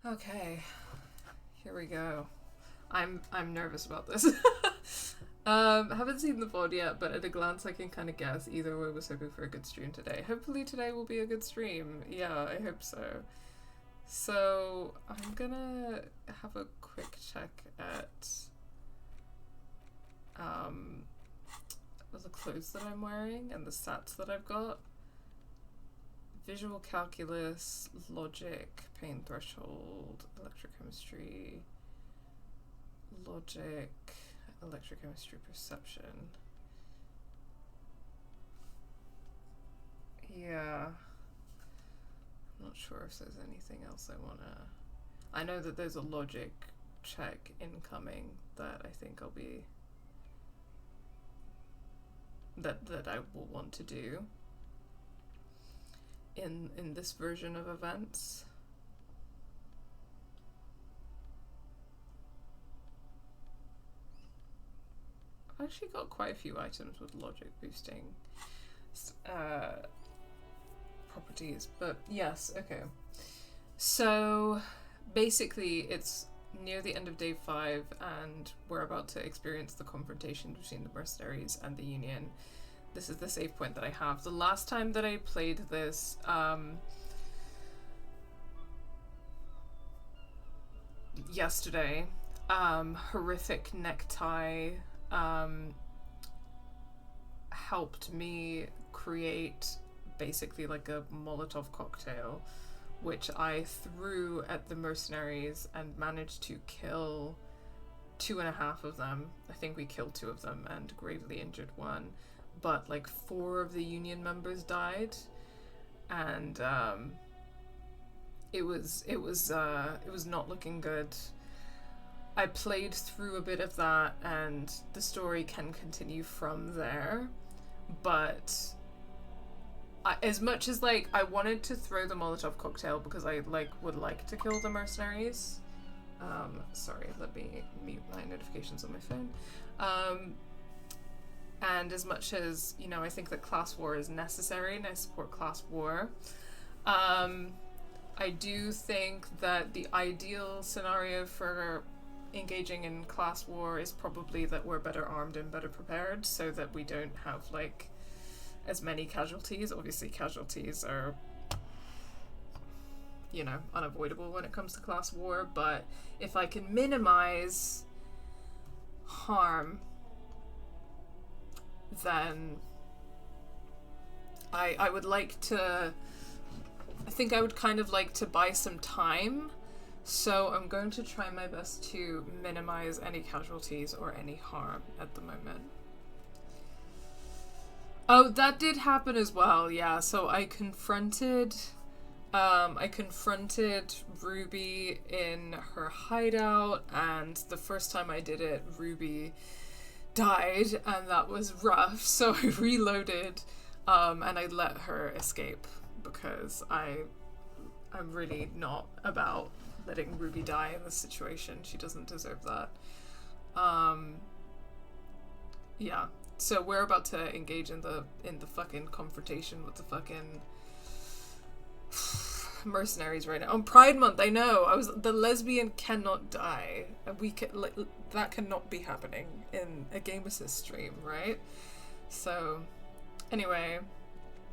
Okay, here we go. I'm nervous about this. Haven't seen the VOD yet, but at a glance I can kind of guess either way was hoping for a good stream today. Hopefully today will be a good stream. Yeah, I hope so. So I'm gonna have a quick check at the clothes that I'm wearing and the stats that I've got. Visual calculus, logic, pain threshold, electrochemistry, logic, electrochemistry perception. Yeah. I'm not sure if there's anything else I wanna... I know that there's a logic check incoming that I think I'll be... that I will want to do in this version of events. I've actually got quite a few items with logic boosting properties, but yes, okay. So basically it's near the end of day 5 and we're about to experience the confrontation between the mercenaries and the Union. This is the save point that I have. The last time that I played this, yesterday, horrific necktie helped me create basically like a Molotov cocktail, which I threw at the mercenaries and managed to kill 2.5 of them. I think we killed 2 of them and gravely injured 1. But like 4 of the Union members died, and it was not looking good. I played through a bit of that, and the story can continue from there. But as much as like I wanted to throw the Molotov cocktail because I would like to kill the mercenaries. Sorry, let me mute my notifications on my phone. And as much as, you know, I think that class war is necessary and I support class war, I do think that the ideal scenario for engaging in class war is probably that we're better armed and better prepared so that we don't have, like, as many casualties. Obviously, casualties are, you know, unavoidable when it comes to class war, but if I can minimize harm, then I would like to... I think I would kind of like to buy some time, so I'm going to try my best to minimize any casualties or any harm at the moment. Oh, that did happen as well, yeah. So I confronted Ruby in her hideout, and the first time I did it, Ruby died, and that was rough, so I reloaded, and I let her escape, because I'm really not about letting Ruby die in this situation. She doesn't deserve that. Yeah, so we're about to engage in the fucking confrontation with the fucking mercenaries right now. On Pride Month, I know. The lesbian cannot die. That cannot be happening in a Game Assist stream, right? So, anyway.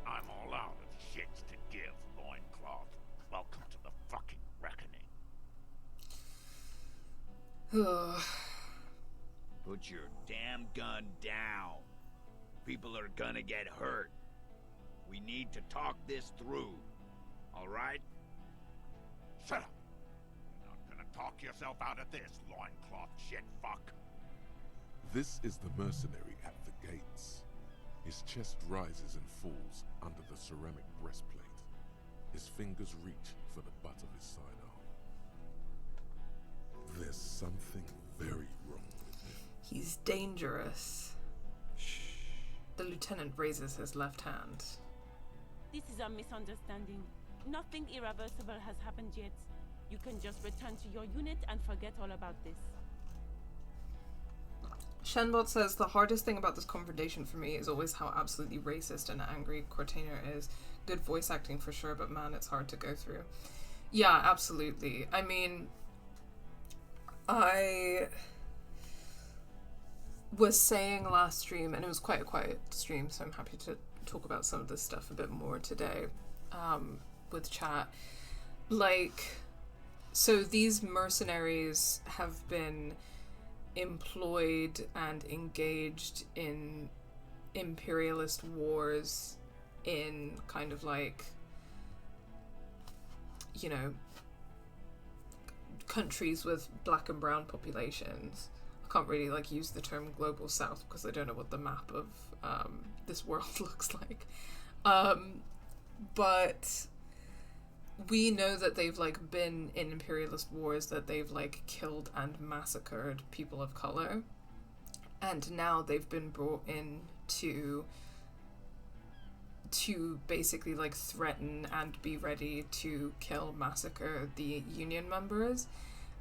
I'm all out of shits to give, loincloth. Welcome to the fucking reckoning. Put your damn gun down. People are gonna get hurt. We need to talk this through. Alright? Shut up! You're not gonna talk yourself out of this, loincloth shit fuck. This is the mercenary at the gates. His chest rises and falls under the ceramic breastplate. His fingers reach for the butt of his sidearm. There's something very wrong with him. He's dangerous. Shh. The lieutenant raises his left hand. This is a misunderstanding. Nothing irreversible has happened yet. You can just return to your unit and forget all about this. Shenbot says, the hardest thing about this confrontation for me is always how absolutely racist and angry Cortana is. Good voice acting for sure, but man, it's hard to go through. Yeah, absolutely. I mean, I was saying last stream, and it was quite a quiet stream, so I'm happy to talk about some of this stuff a bit more today with chat. Like, so these mercenaries have been employed and engaged in imperialist wars in kind of like, you know, countries with black and brown populations. I can't really like use the term global south because I don't know what the map of this world looks like. But we know that they've like been in imperialist wars, that they've like killed and massacred people of color, and now they've been brought in to basically like threaten and be ready to kill, massacre the Union members.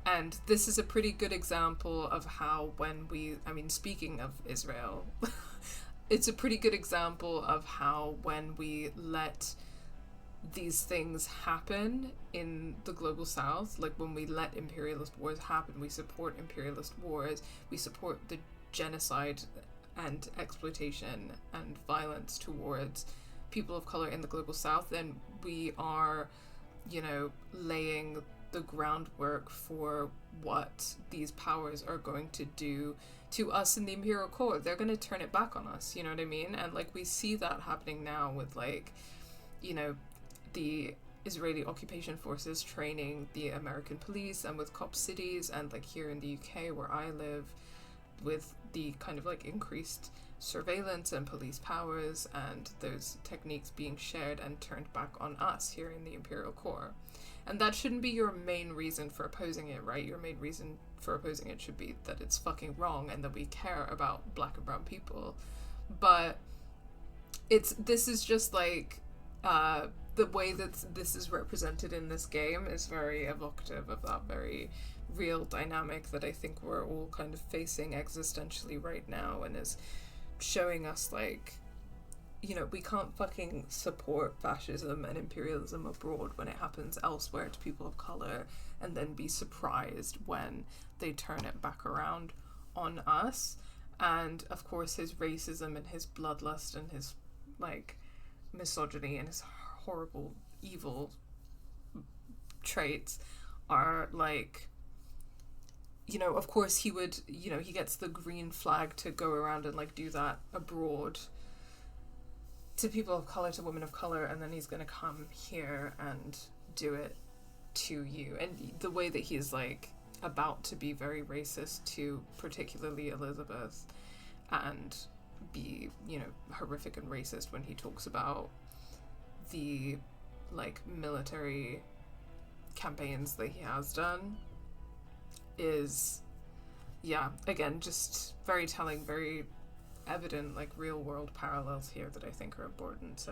And this is a pretty good example of how speaking of Israel, it's a pretty good example of how when we let these things happen in the global south, like when we let imperialist wars happen, we support imperialist wars, we support the genocide and exploitation and violence towards people of color in the global south, then we are, you know, laying the groundwork for what these powers are going to do to us in the imperial court. They're going to turn it back on us, you know what I mean? And like we see that happening now with like, you know, the Israeli occupation forces training the American police, and with cop cities, and like here in the UK where I live, with the kind of like increased surveillance and police powers and those techniques being shared and turned back on us here in the imperial core. And that shouldn't be your main reason for opposing it, right? Your main reason for opposing it should be that it's fucking wrong and that we care about black and brown people. But this is just like the way that this is represented in this game is very evocative of that very real dynamic that I think we're all kind of facing existentially right now, and is showing us like, you know, we can't fucking support fascism and imperialism abroad when it happens elsewhere to people of color, and then be surprised when they turn it back around on us. And of course his racism and his bloodlust and his like misogyny and his horrible evil traits are like, you know, of course he would, you know, he gets the green flag to go around and like do that abroad to people of color, to women of color, and then he's gonna come here and do it to you. And the way that he's like about to be very racist to particularly Elizabeth, and be, you know, horrific and racist when he talks about the like military campaigns that he has done, is, yeah, again, just very telling, very evident, like real world parallels here that I think are important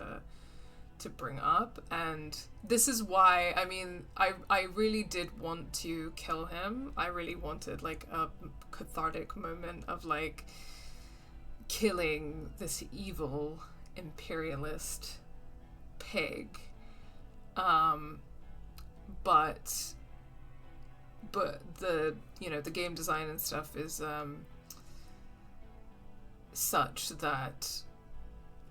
to bring up. And this is why, I mean, I really did want to kill him. I really wanted like a cathartic moment of like killing this evil imperialist pig. But the, you know, the game design and stuff is such that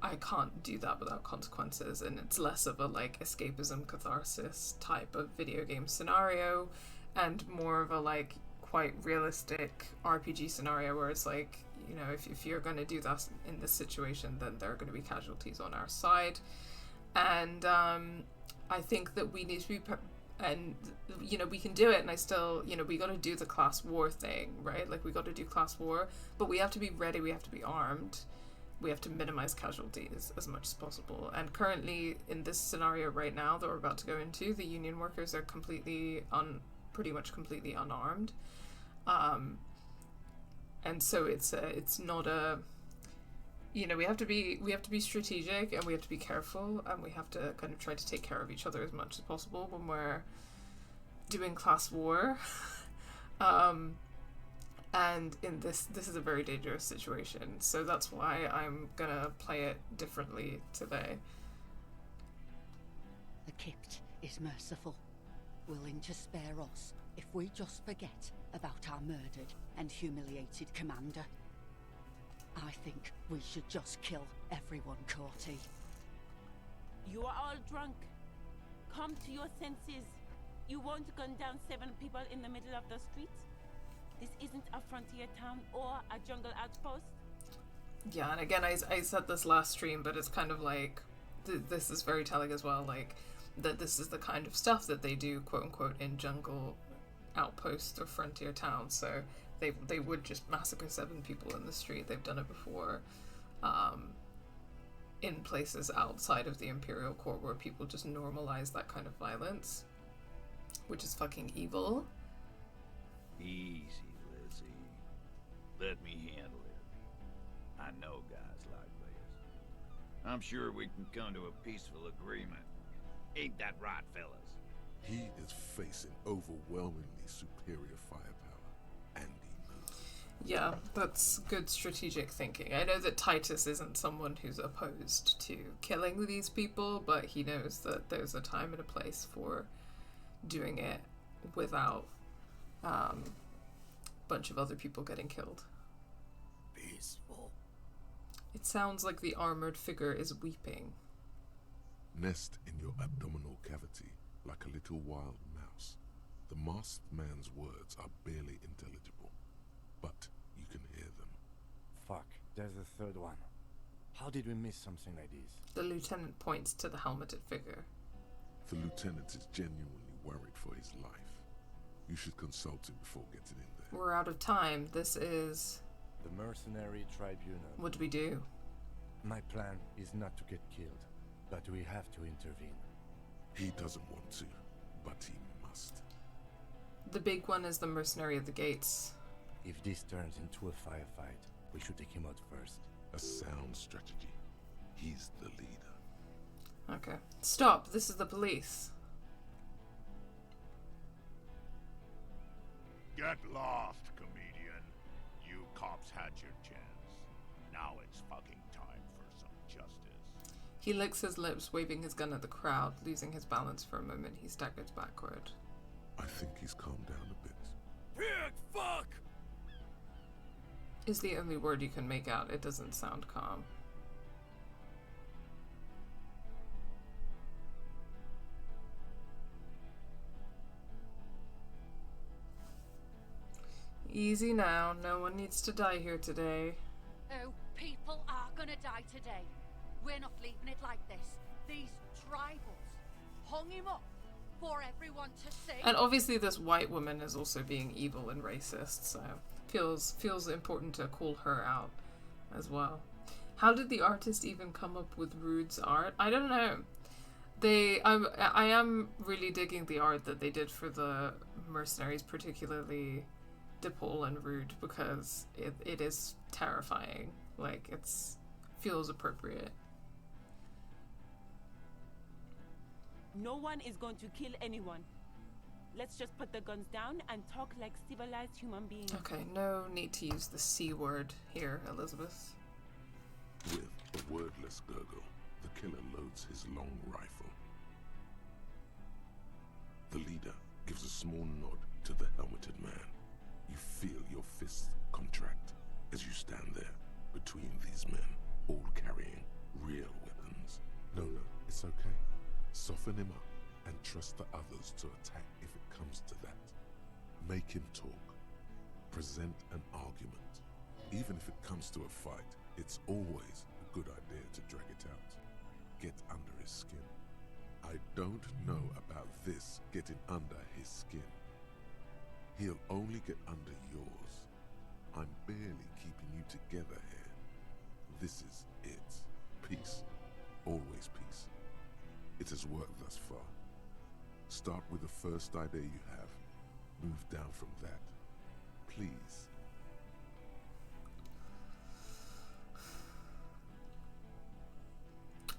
I can't do that without consequences, and it's less of a like escapism catharsis type of video game scenario and more of a like quite realistic RPG scenario where it's like, you know, if you're going to do that in this situation, then there are going to be casualties on our side. And I think that we need to be and, you know, we can do it, and I still, you know, we got to do the class war thing, right? Like, we got to do class war, but we have to be ready, we have to be armed, we have to minimize casualties as much as possible. And currently, in this scenario right now that we're about to go into, the union workers are pretty much completely unarmed. And so it's not a, you know, we have to be strategic, and we have to be careful, and we have to kind of try to take care of each other as much as possible when we're doing class war. And in this is a very dangerous situation, so that's why I'm gonna play it differently today. The Kipt is merciful. willing to spare us if we just forget about our murdered and humiliated commander. I think we should just kill everyone, Courty. You are all drunk. Come to your senses. You won't gun down 7 people in the middle of the street? This isn't a frontier town or a jungle outpost. Yeah, and again, I said this last stream, but it's kind of like, this is very telling as well, like, that this is the kind of stuff that they do, quote-unquote, in jungle outposts or frontier towns. So they would just massacre 7 people in the street. They've done it before. In places outside of the Imperial Court where people just normalize that kind of violence, which is fucking evil. Easy, Lizzie. Let me handle it. I know guys like this. I'm sure we can come to a peaceful agreement. Ain't that right, fellas? He is facing overwhelmingly superior firepower, and he knows. Yeah, that's good strategic thinking. I know that Titus isn't someone who's opposed to killing these people, but he knows that there's a time and a place for doing it without a bunch of other people getting killed. Peaceful. It sounds like the armored figure is weeping. Nest in your abdominal cavity like a little wild mouse. The masked man's words are barely intelligible, but you can hear them. Fuck, there's a third one. How did we miss something like this? The lieutenant points to the helmeted figure. The lieutenant is genuinely worried for his life. You should consult him before getting in there. We're out of time. This is... The Mercenary Tribunal. What do we do? My plan is not to get killed, but we have to intervene. He doesn't want to, but he must. The big one is the Mercenary of the Gates. If this turns into a firefight, we should take him out first. A sound strategy. He's the leader. Okay. Stop! This is the police. Get lost, comedian. You cops had your chance. Now it's fucking time for some justice. He licks his lips, waving his gun at the crowd. Losing his balance for a moment, he staggers backward. I think he's calmed down a bit. Pig fuck! Is the only word you can make out. It doesn't sound calm. Easy now. No one needs to die here today. Oh, people are gonna die today. We're not leaving it like this. These tribals hung him up for everyone to see. And obviously this white woman is also being evil and racist, so feels important to call her out as well. How did the artist even come up with Rude's art? I don't know. I am really digging the art that they did for the mercenaries, particularly DePaul and Rude, because it is terrifying. Like, feels appropriate. No one is going to kill anyone. Let's just put the guns down and talk like civilized human beings. Okay, no need to use the C word here, Elizabeth. With a wordless gurgle, the killer loads his long rifle. The leader gives a small nod to the helmeted man. You feel your fists contract as you stand there between these men, all carrying real weapons. No, it's okay. Soften him up and trust the others to attack if it comes to that. Make him talk. Present an argument. Even if it comes to a fight, it's always a good idea to drag it out. Get under his skin. I don't know about this getting under his skin. He'll only get under yours. I'm barely keeping you together here. This is it. Peace. Always peace. It has worked thus far. Start with the first idea you have. Move down from that. Please.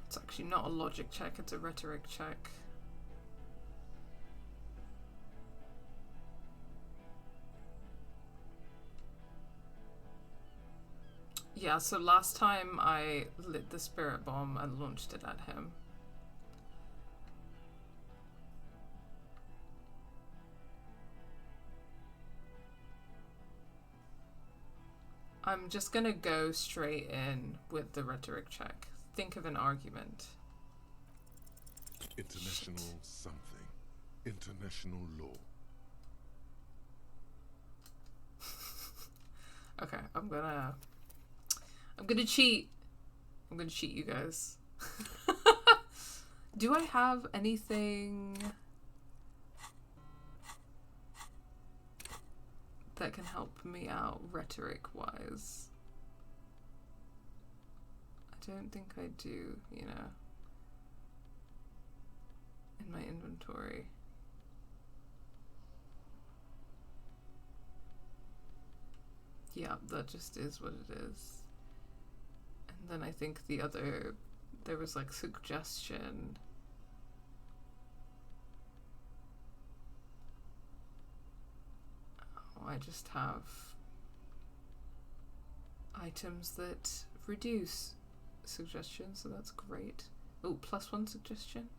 It's actually not a logic check, it's a rhetoric check. Yeah, so last time I lit the spirit bomb and launched it at him. I'm just gonna go straight in with the rhetoric check. Think of an argument. International something. International law. Okay, I'm gonna cheat. I'm gonna cheat you guys. Do I have anything that can help me out rhetoric-wise? I don't think I do, you know, in my inventory. Yeah, that just is what it is. And then I think the other, there was like suggestion. Oh, I just have items that reduce suggestion, so that's great. Oh, +1 suggestion.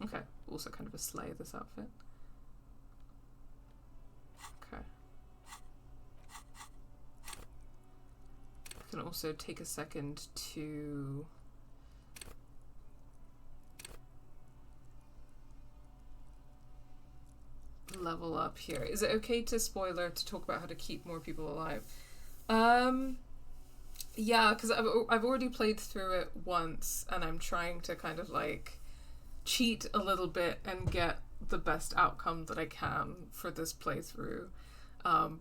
Okay, also kind of a slay, this outfit. Okay. I can also take a second to level up here. Is it okay to spoiler to talk about how to keep more people alive? Yeah, because I've already played through it once, and I'm trying to kind of like cheat a little bit and get the best outcome that I can for this playthrough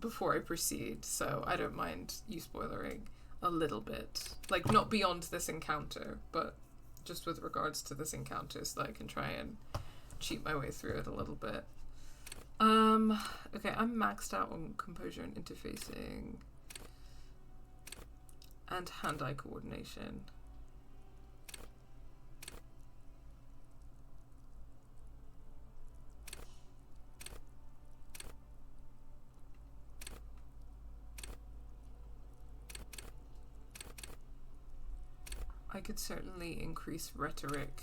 before I proceed. So I don't mind you spoilering a little bit, like not beyond this encounter, but just with regards to this encounter, so that I can try and cheat my way through it a little bit. Okay, I'm maxed out on composure and interfacing and hand-eye coordination. I could certainly increase rhetoric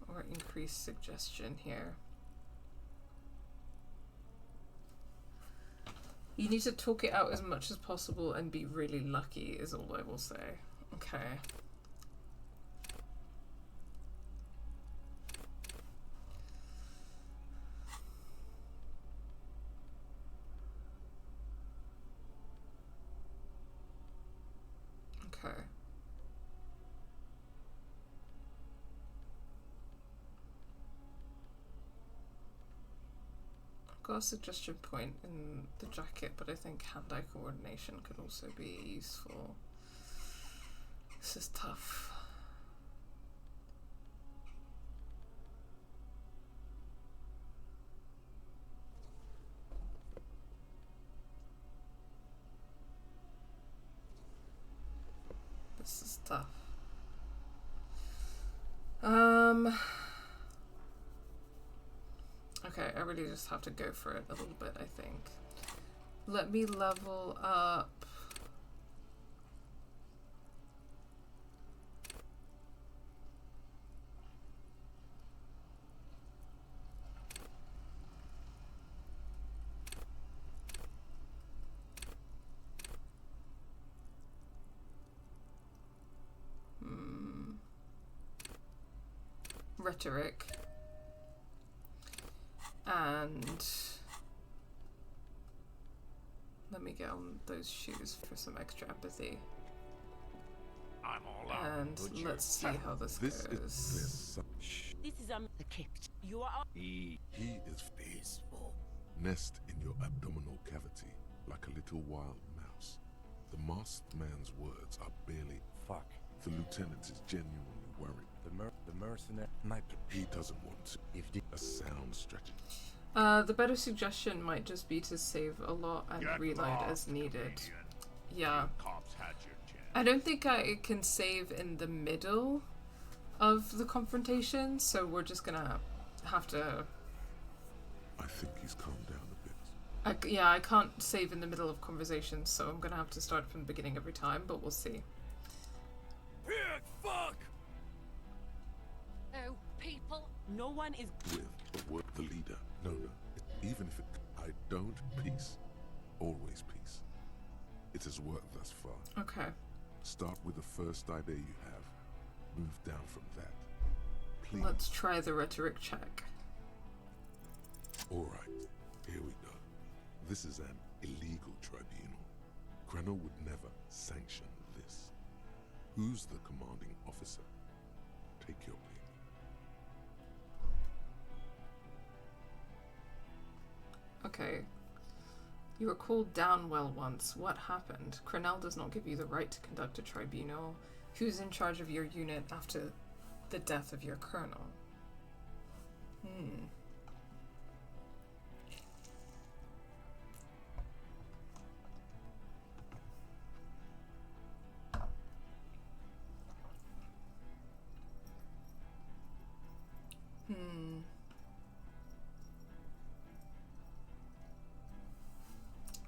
or increase suggestion here. You need to talk it out as much as possible and be really lucky is all I will say. Okay. Okay. Got a suggestion point in the jacket, but I think hand-eye coordination could also be useful. This is tough. This is tough. Okay, I really just have to go for it a little bit, I think. Let me level up. Rhetoric. And let me get on those shoes for some extra empathy. I'm all out. And let's see how this goes. This is The Kipt. You are He is peaceful. Nest in your abdominal cavity like a little wild mouse. The masked man's words are barely. Fuck. The lieutenant is genuinely worried. The mercenary might. He doesn't want to. If the A sound strategy. The better suggestion might just be to save a lot and Get reload lost, as needed. Canadian. Yeah. Cops had your chance. I don't think I can save in the middle of the confrontation, so we're just gonna have to... I think he's calmed down a bit. Yeah, I can't save in the middle of conversations, so I'm gonna have to start from the beginning every time, but we'll see. Pig fuck! Oh, people. no one is With the leader. No. Even if it. I don't peace. always peace. It has worked thus far. Okay. Start with the first idea you have. Move down from that. Please. Let's try the rhetoric check. Alright, here we go. This is an illegal tribunal. Krenner would never sanction this. Who's the commanding officer? Take your pick. Okay. You were called down well once. What happened? Crenell does not give you the right to conduct a tribunal. Who's in charge of your unit after the death of your colonel?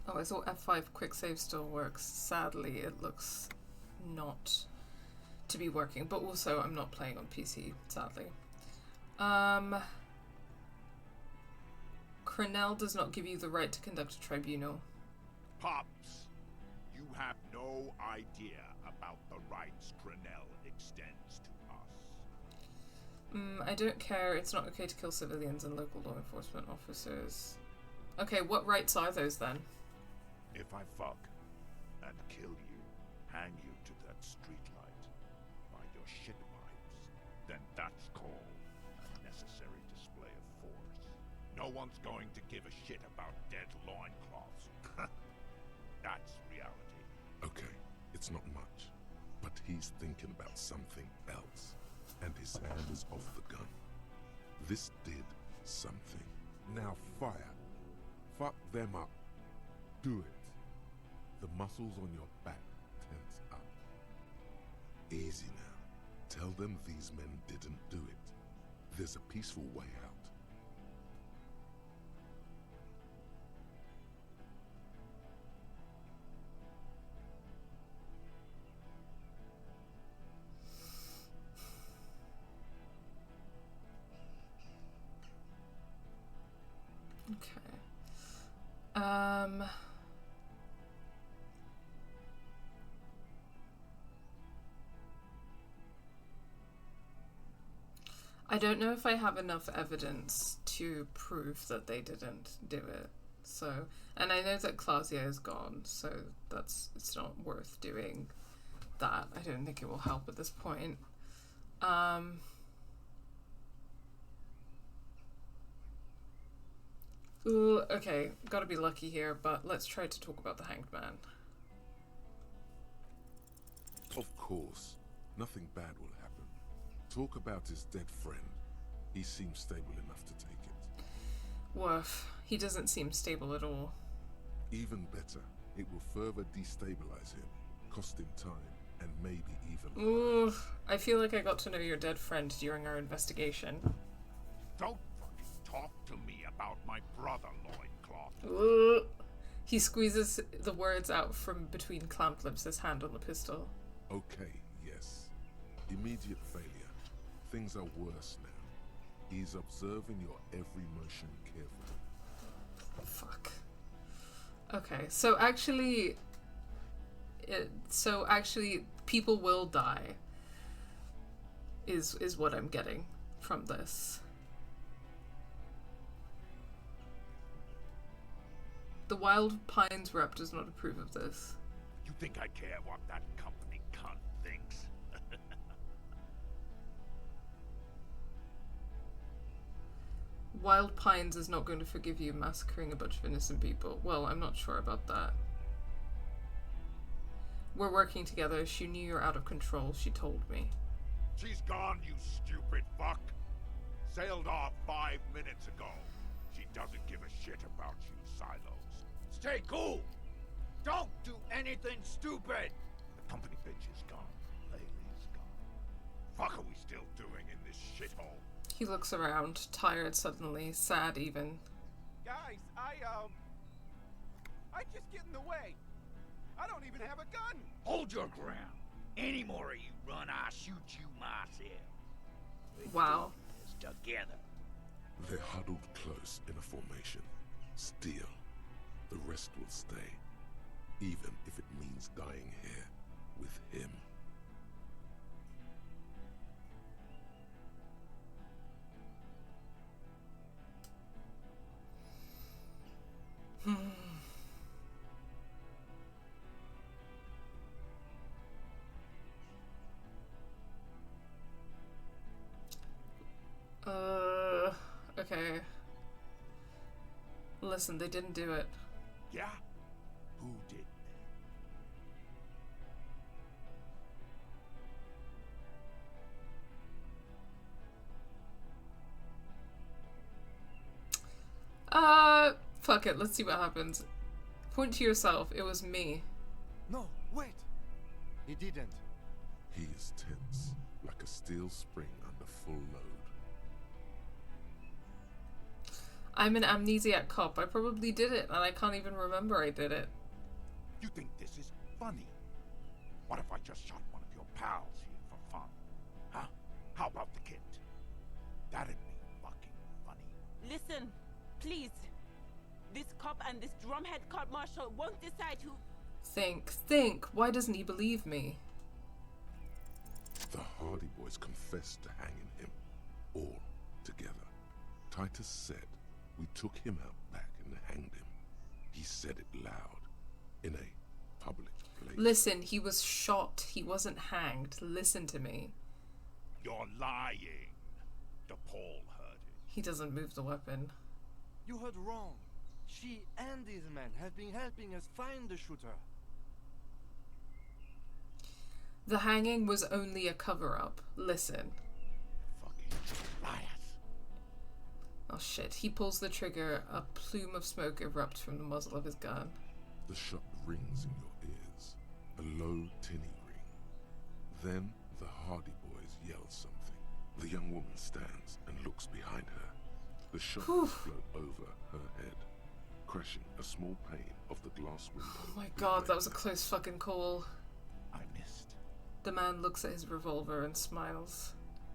Oh, I thought F5 quick save still works. Sadly, it looks not to be working, but also I'm not playing on PC, sadly. Crenell does not give you the right to conduct a tribunal. Pops, you have no idea about the rights Crenell extends to us. I don't care. It's not okay to kill civilians and local law enforcement officers. Okay, what rights are those then? If I fuck and kill you, hang you to that streetlight by your shit pipes, then that's called necessary display of force. No one's going to give a shit about dead loincloths. That's reality. Okay, it's not much, but he's thinking about something else, and his hand is off the gun. This did something. Now fire. Fuck them up. Do it. The muscles on your back tense up. Easy now. Tell them these men didn't do it. There's a peaceful way out. Okay. I don't know if I have enough evidence to prove that they didn't do it. So, and I know that Clausia is gone, so it's not worth doing that. I don't think it will help at this point. Ooh, okay, gotta be lucky here, but let's try to talk about the Hanged Man. Of course, nothing bad will happen. Talk about his dead friend. He seems stable enough to take it. Woof, he doesn't seem stable at all. Even better, it will further destabilize him, cost him time, and maybe even... Ooh, I feel like I got to know your dead friend during our investigation. Don't fucking talk to me about my brother, loincloth. Ooh. He squeezes the words out from between clamped lips, his hand on the pistol. Okay, yes. Immediate failure. Things are worse now. He's observing your every motion carefully. Fuck. Okay, so actually, people will die. Is what I'm getting from this. The Wild Pines rep does not approve of this. You think I care what that company cunt thinks? Wild Pines is not going to forgive you massacring a bunch of innocent people. Well, I'm not sure about that. We're working together. She knew you're out of control. She told me. She's gone, you stupid fuck. Sailed off 5 minutes ago. She doesn't give a shit about you, Silos. Stay cool. Don't do anything stupid. The company bitch is gone. Laylee's gone. Fuck are we still doing in this shithole? He looks around, tired suddenly, sad even. Guys, I just get in the way. I don't even have a gun. Hold your ground. Any more of you run, I'll shoot you myself. Wow. We're doing this together. They're huddled close in a formation. Steel. The rest will stay, even if it means dying here with him. Okay. Listen, they didn't do it. Yeah? Who did Fuck it, let's see what happens. Point to yourself, it was me. No, wait! He didn't. He is tense, like a steel spring under full load. I'm an amnesiac cop. I probably did it, and I can't even remember I did it. You think this is funny? What if I just shot one of your pals here for fun? Huh? How about the kid? That'd be fucking funny. Listen, please. This cop and this drumhead court marshal won't decide who... Think. Why doesn't he believe me? The Hardy Boys confessed to hanging him, all together. Titus said we took him out back and hanged him. He said it loud, in a public place. Listen, he was shot. He wasn't hanged. Listen to me. You're lying. DePaul heard it. He doesn't move the weapon. You heard wrong. She and these men have been helping us find the shooter. The hanging was only a cover-up. Listen. Fucking liars. Oh shit, he pulls the trigger, a plume of smoke erupts from the muzzle of his gun. The shot rings in your ears, a low, tinny ring. Then the Hardy Boys yell something. The young woman stands and looks behind her. The shot float over her head, crashing a small pane of the glass window. Oh my god, that was a close fucking call. I missed. The man looks at his revolver and smiles.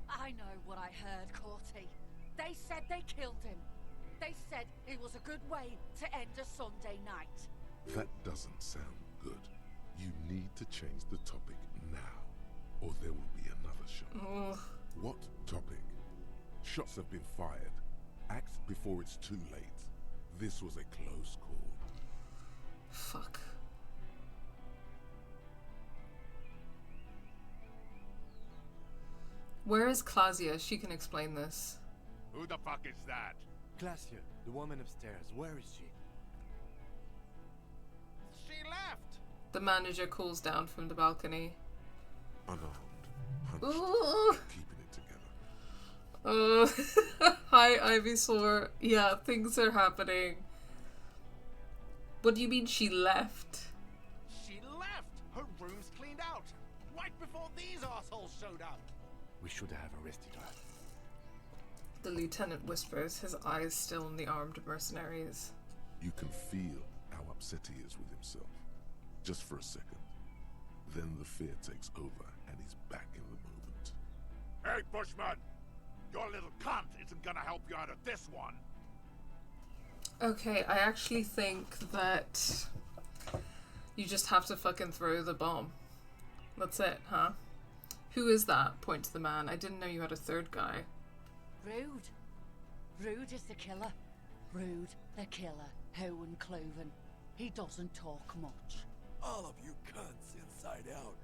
I know what I heard, Corty. They said they killed him. They said it was a good way to end a Sunday night. That doesn't sound good. You need to change the topic now, or there will be another shot. Ugh. What topic? Shots have been fired. Act before it's too late. This was a close call. Fuck. Where is Claudia? She can explain this. Who the fuck is that? Glacia, the woman upstairs, where is she? She left. The manager calls down from the balcony. Unarmed, hunched, Ooh. keeping it together. Hi, Ivysaur. Yeah, things are happening. What do you mean she left? She left. Her room's cleaned out. Right before these assholes showed up. We should have arrested her. The lieutenant whispers, his eyes still on the armed mercenaries. You can feel how upset he is with himself. Just for a second. Then the fear takes over and he's back in the moment. Hey, Bushman! Your little cunt isn't gonna help you out of this one. Okay, I actually think that you just have to fucking throw the bomb. That's it, huh? Who is that? Point to the man. I didn't know you had a third guy. Rude. Rude is the killer. Rude, the killer. Howen Cloven. He doesn't talk much. All of you cunts inside out.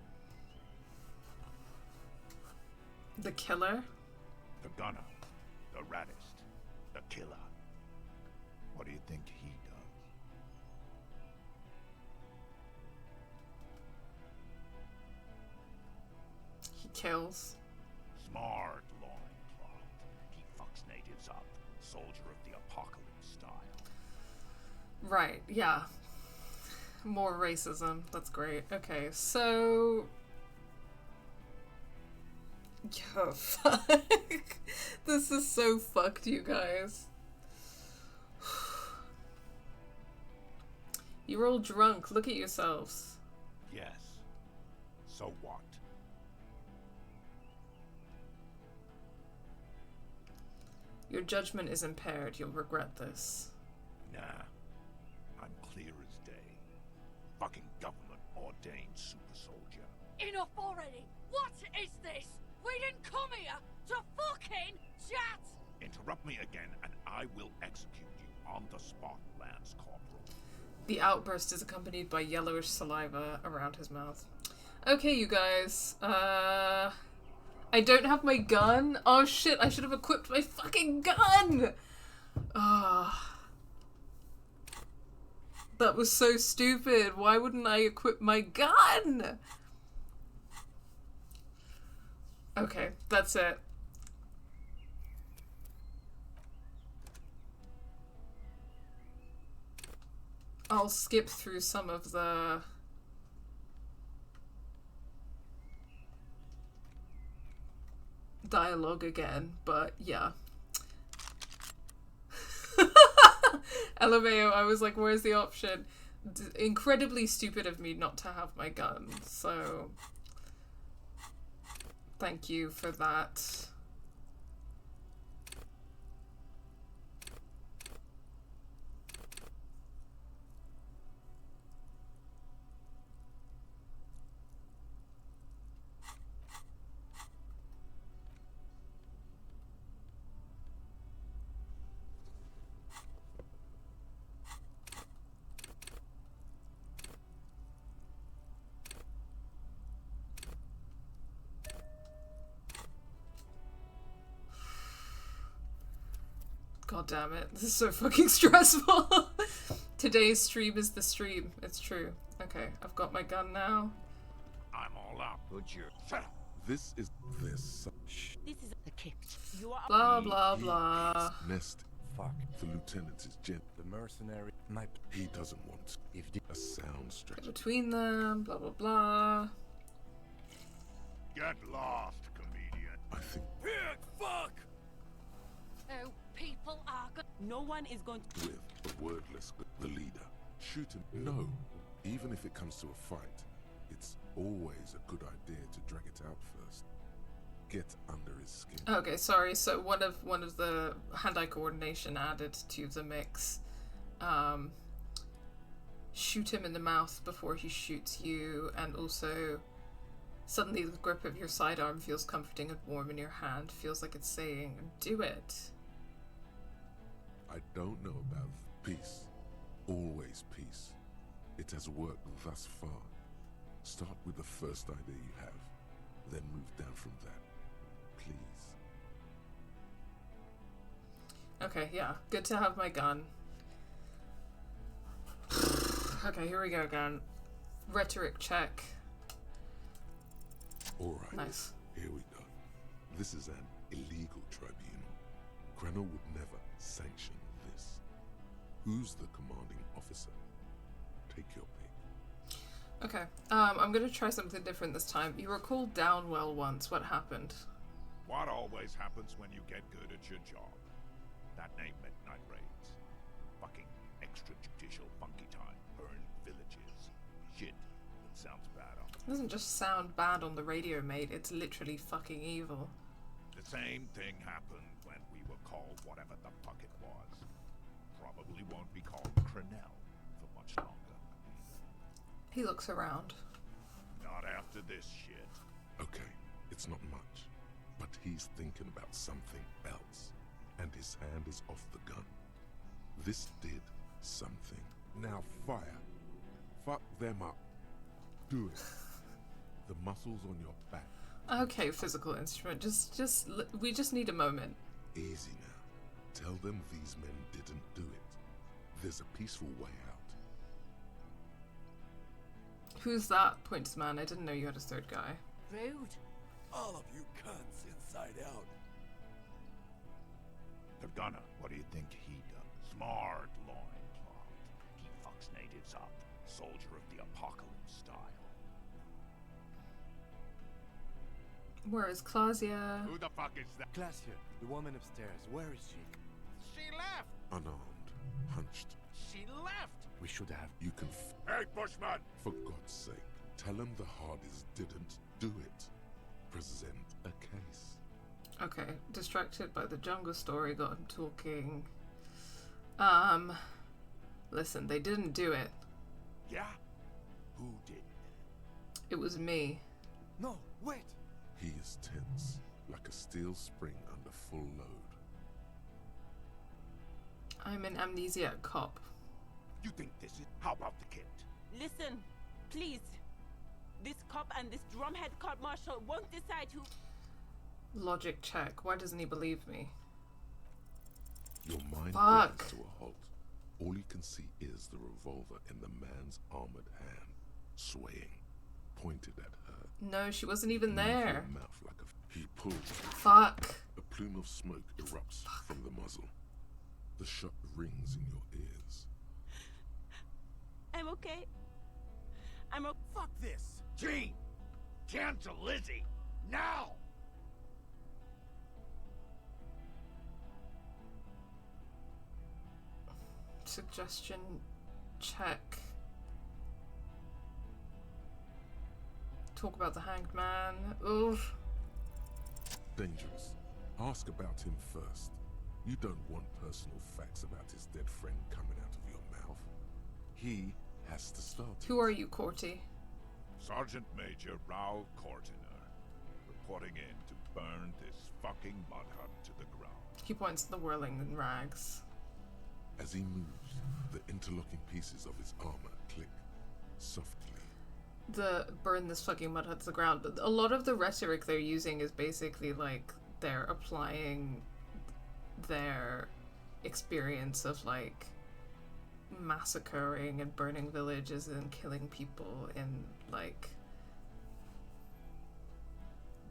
The killer? The gunner. The raddest. The killer. What do you think he does? He kills. Smart loincloth. He fucks natives up. Soldier of the apocalypse style. Right, yeah. More racism. That's great. Okay, so... Yeah, fuck. This is so fucked, you guys. You're all drunk. Look at yourselves. Yes. So what? Your judgment is impaired. You'll regret this. Nah. I'm clear as day. Fucking government-ordained super soldier. Enough already! What is this? We didn't come here to fucking chat! Interrupt me again, and I will execute you on the spot, Lance Corporal. The outburst is accompanied by yellowish saliva around his mouth. Okay, you guys. I don't have my gun. Oh shit, I should have equipped my fucking gun! That was so stupid. Why wouldn't I equip my gun? Okay, that's it. I'll skip through some of the dialogue again, but yeah. LMAO, I was like, where's the option? Incredibly stupid of me not to have my gun, so thank you for that. God damn it. This is so fucking stressful. Today's stream is the stream. It's true. Okay, I've got my gun now. I'm all up. Put your... Shut up. This is this. This is The kit. you are Blah, blah, blah. Nest. Fuck. The lieutenant is gent. The mercenary. He doesn't want a sound strategy. Between them, blah, blah, blah. Get lost, comedian. I think Pig, fuck! Oh, people are good. no one is going to with a wordless the leader. Shoot him. No. Even if it comes to a fight, it's always a good idea to drag it out first. Get under his skin. Okay, sorry. So one of the hand-eye coordination added to the mix. Shoot him in the mouth before he shoots you, and also suddenly the grip of your sidearm feels comforting and warm in your hand. Feels like it's saying, "Do it." I don't know about peace. Always peace. It has worked thus far. Start with the first idea you have, then move down from that. Please. Okay, yeah. Good to have my gun. Okay, here we go again. Rhetoric check. Alright. Nice. Here we go. This is an illegal tribunal. Krenner would never sanction this. Who's the commanding officer? Take your pick. Okay. I'm gonna try something different this time. You were called down well once. What happened? What always happens when you get good at your job? That name meant night raids. Fucking extrajudicial funky time. Burn villages. Shit. That sounds bad on It doesn't just sound bad on the radio, mate. It's literally fucking evil. The same thing happened when we were called whatever the fuck it was. Probably won't be called Crenell for much longer. He looks around. Not after this shit. Okay, it's not much. But he's thinking about something else. And his hand is off the gun. This did something. Now fire. Fuck them up. Do it. The muscles on your back. Okay, physical instrument. We just need a moment. Easy now. Tell them these men didn't do it. There's a peaceful way out. Who's that? Points man. I didn't know you had a third guy. Rude. All of you cunts inside out. The gunner, what do you think he done? Smart loincloth. He fucks natives up. Soldier of the apocalypse style. Where is Clausia? Who the fuck is that? Glacia, the woman upstairs. Where is she? She left! Unarmed. Hunched. She left! We should have. You can Hey, Bushman! for God's sake, tell them the Hardys didn't do it. Present a case. Okay, distracted by the jungle story, got him talking. Listen, they didn't do it. Yeah? Who did? It was me. No, wait! He is tense, like a steel spring under full load. I'm an amnesiac cop. You think this is... How about the kid? Listen, please. This cop and this drumhead court marshal won't decide who... Logic check. Why doesn't he believe me? Your mind Fuck. grinds to a halt. All you can see is the revolver in the man's armored hand, swaying, pointed at her. No, she wasn't even Move there. your mouth like a... He pulls. Fuck. A plume of smoke erupts from the muzzle. The shot rings in your ears. I'm okay. Fuck this! Gene! Cancel Lizzie! Now! Suggestion check. Talk about the hanged man. Oof. Dangerous. Ask about him first. You don't want personal facts about his dead friend coming out of your mouth. He has to start. Who are you, Corty? Sergeant Major Raoul Cortiner, reporting in to burn this fucking mud hut to the ground. He points to the whirling in rags. As he moves, the interlocking pieces of his armor click softly. The burn this fucking mud hut to the ground. But a lot of the rhetoric they're using is basically like they're applying their experience of like massacring and burning villages and killing people in like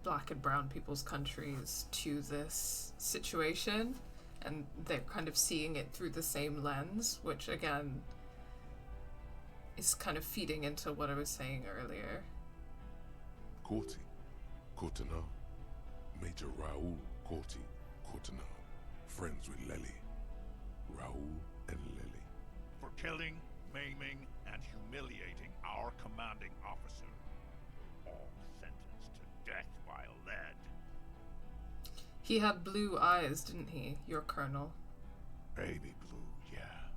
black and brown people's countries to this situation, and they're kind of seeing it through the same lens, which again is kind of feeding into what I was saying earlier. Corty. Cortiner. Major Raoul Corty. Cortiner. Friends with Lely. Raoul and Lely. For killing, maiming, and humiliating our commanding officer. All sentenced to death by lead. He had blue eyes, didn't he, your colonel? Baby blue, yeah.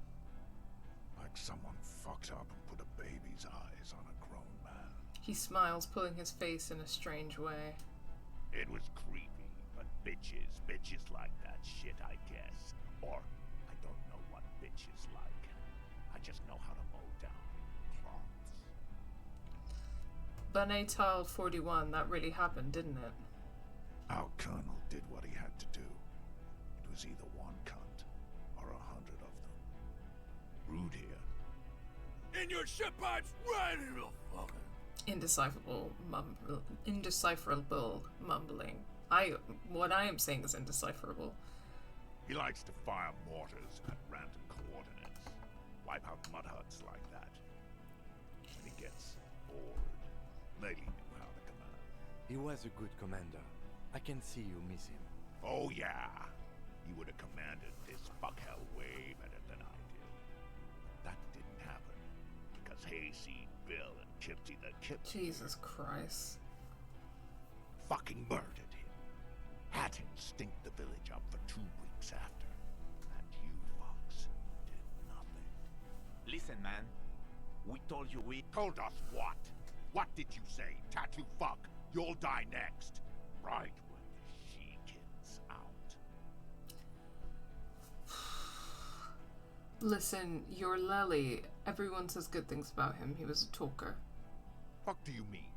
Like someone fucked up and put a baby's eyes on a grown man. He smiles, pulling his face in a strange way. It was creepy, but bitches like that shit, I guess. Or, I don't know what bitches like. I just know how to mow down cloths. Banatal 41, that really happened, didn't it? Our colonel did what he had to do. It was either one cunt or 100 of them. Rude here. In your ship pipes, right in the fucking... Indecipherable mumbling. What I am saying is indecipherable. He likes to fire mortars at random coordinates. Wipe out mud huts like that. And he gets bored. Lady knew how to command. He was a good commander. I can see you miss him. Oh yeah, he would have commanded this fuckhell way better than I did. That didn't happen, because Hayseed, Bill, and Kipsy the Kip Jesus Christ. fucking murdered him. Had him stink the village up for 2 weeks after. And you fucks did nothing. Listen, man. We told you we... Told us what? What did you say, tattoo fuck? You'll die next. Right when the she-kid's out. Listen, you're Lely. Everyone says good things about him. He was a talker. Fuck do you mean,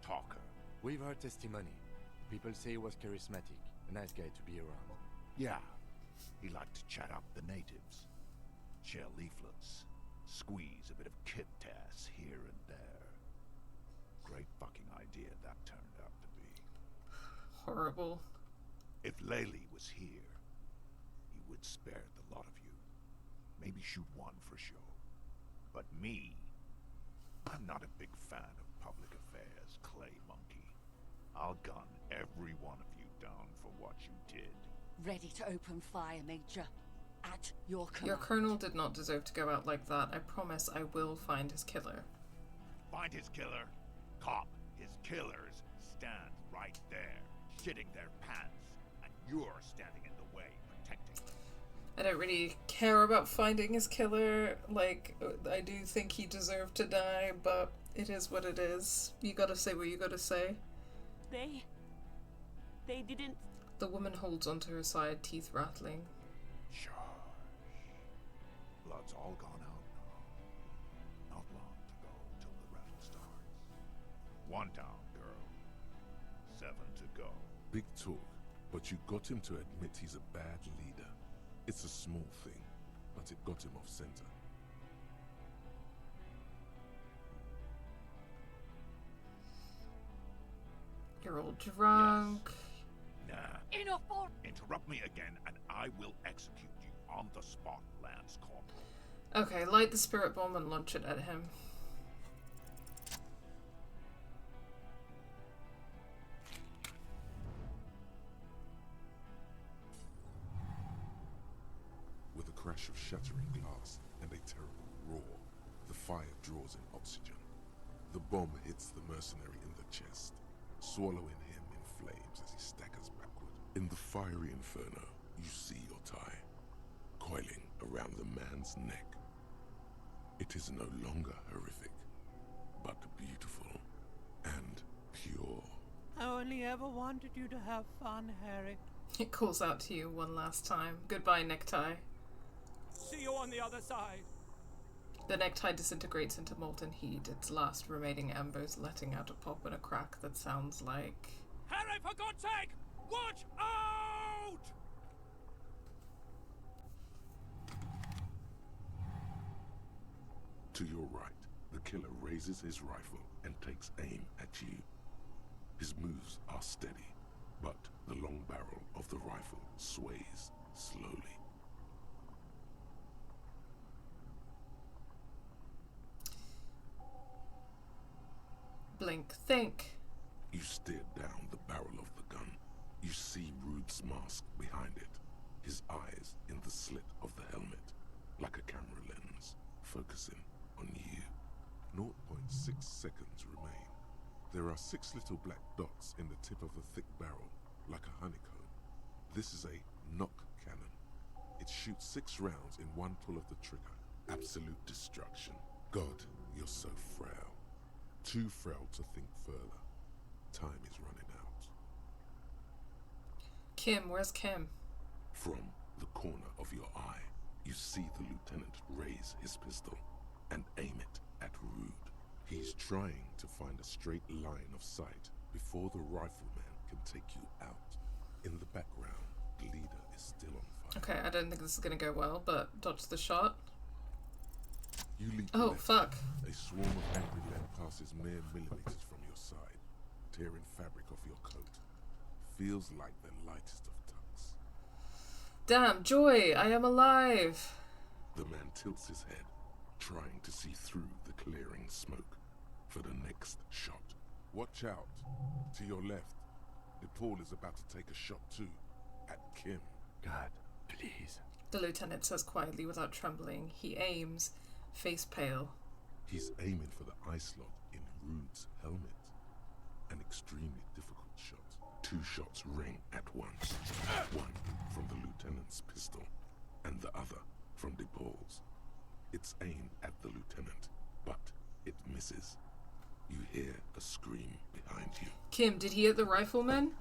talker? We've heard testimony. People say he was charismatic, a nice guy to be around. Yeah, he liked to chat up the natives. Share leaflets. Squeeze a bit of kip-tass here and there. Great fucking idea that turned out to be. Horrible. If Lely was here, he would spare the lot of you. Maybe shoot one for show. But me, I'm not a big fan of public affairs, clay monkey. I'll gun every one of you down for what you did. Ready to open fire, Major. At your command. Your colonel did not deserve to go out like that. I promise I will find his killer. Find his killer. Cop, his killers stand right there, shitting their pants, and you're standing in the way, protecting them. I don't really care about finding his killer. Like, I do think he deserved to die, but it is what it is. You gotta say what you gotta say. They didn't... The woman holds onto her side, teeth rattling. Shush. Blood's all gone out now. Not long to go till the rattle starts. 1 down, girl. 7 to go. Big talk, but you got him to admit he's a bad leader. It's a small thing, but it got him off center. You're all drunk. Yes. Nah. Enough for... Interrupt me again, and I will execute you on the spot, Lance Corporal. Okay, light the spirit bomb and launch it at him. With a crash of shattering glass and a terrible roar, the fire draws in oxygen. The bomb hits the mercenary in the chest, swallowing him in flames as he staggers backward. In the fiery inferno, you see your tie, coiling around the man's neck. It is no longer horrific, but beautiful and pure. I only ever wanted you to have fun, Harry. It calls out to you one last time. Goodbye, necktie. See you on the other side. The necktie disintegrates into molten heat, its last remaining embers letting out a pop and a crack that sounds like... Harry, for God's sake! Watch out! To your right, the killer raises his rifle and takes aim at you. His moves are steady, but the long barrel of the rifle sways slowly. Blink, think. You stare down the barrel of the gun. You see Rude's mask behind it, his eyes in the slit of the helmet, like a camera lens, focusing on you. 0.6 seconds remain. There are 6 little black dots in the tip of the thick barrel, like a honeycomb. This is a knock cannon. It shoots 6 rounds in one pull of the trigger. Absolute destruction. God, you're so frail. Too frail to think further. Time is running out. Kim, where's Kim? From the corner of your eye, you see the lieutenant raise his pistol and aim it at Rude. He's trying to find a straight line of sight before the rifleman can take you out. In the background, the leader is still on fire. Okay, I don't think this is gonna go well, but dodge the shot. You leap Oh, left. fuck. A swarm of angry lead passes mere millimeters from your side, tearing fabric off your coat. Feels like the lightest of tucks. Damn, joy, I am alive. The man tilts his head, trying to see through the clearing smoke for the next shot. Watch out. To your left, DePaul is about to take a shot too, at Kim. God, please. The lieutenant says quietly without trembling. He aims, face pale. He's aiming for the eye slot in Rude's helmet. An extremely difficult shot. 2 shots ring at once. One from the lieutenant's pistol, and the other from DePaul's. It's aimed at the lieutenant, but it misses. You hear a scream behind you. Kim, did he hit the rifleman?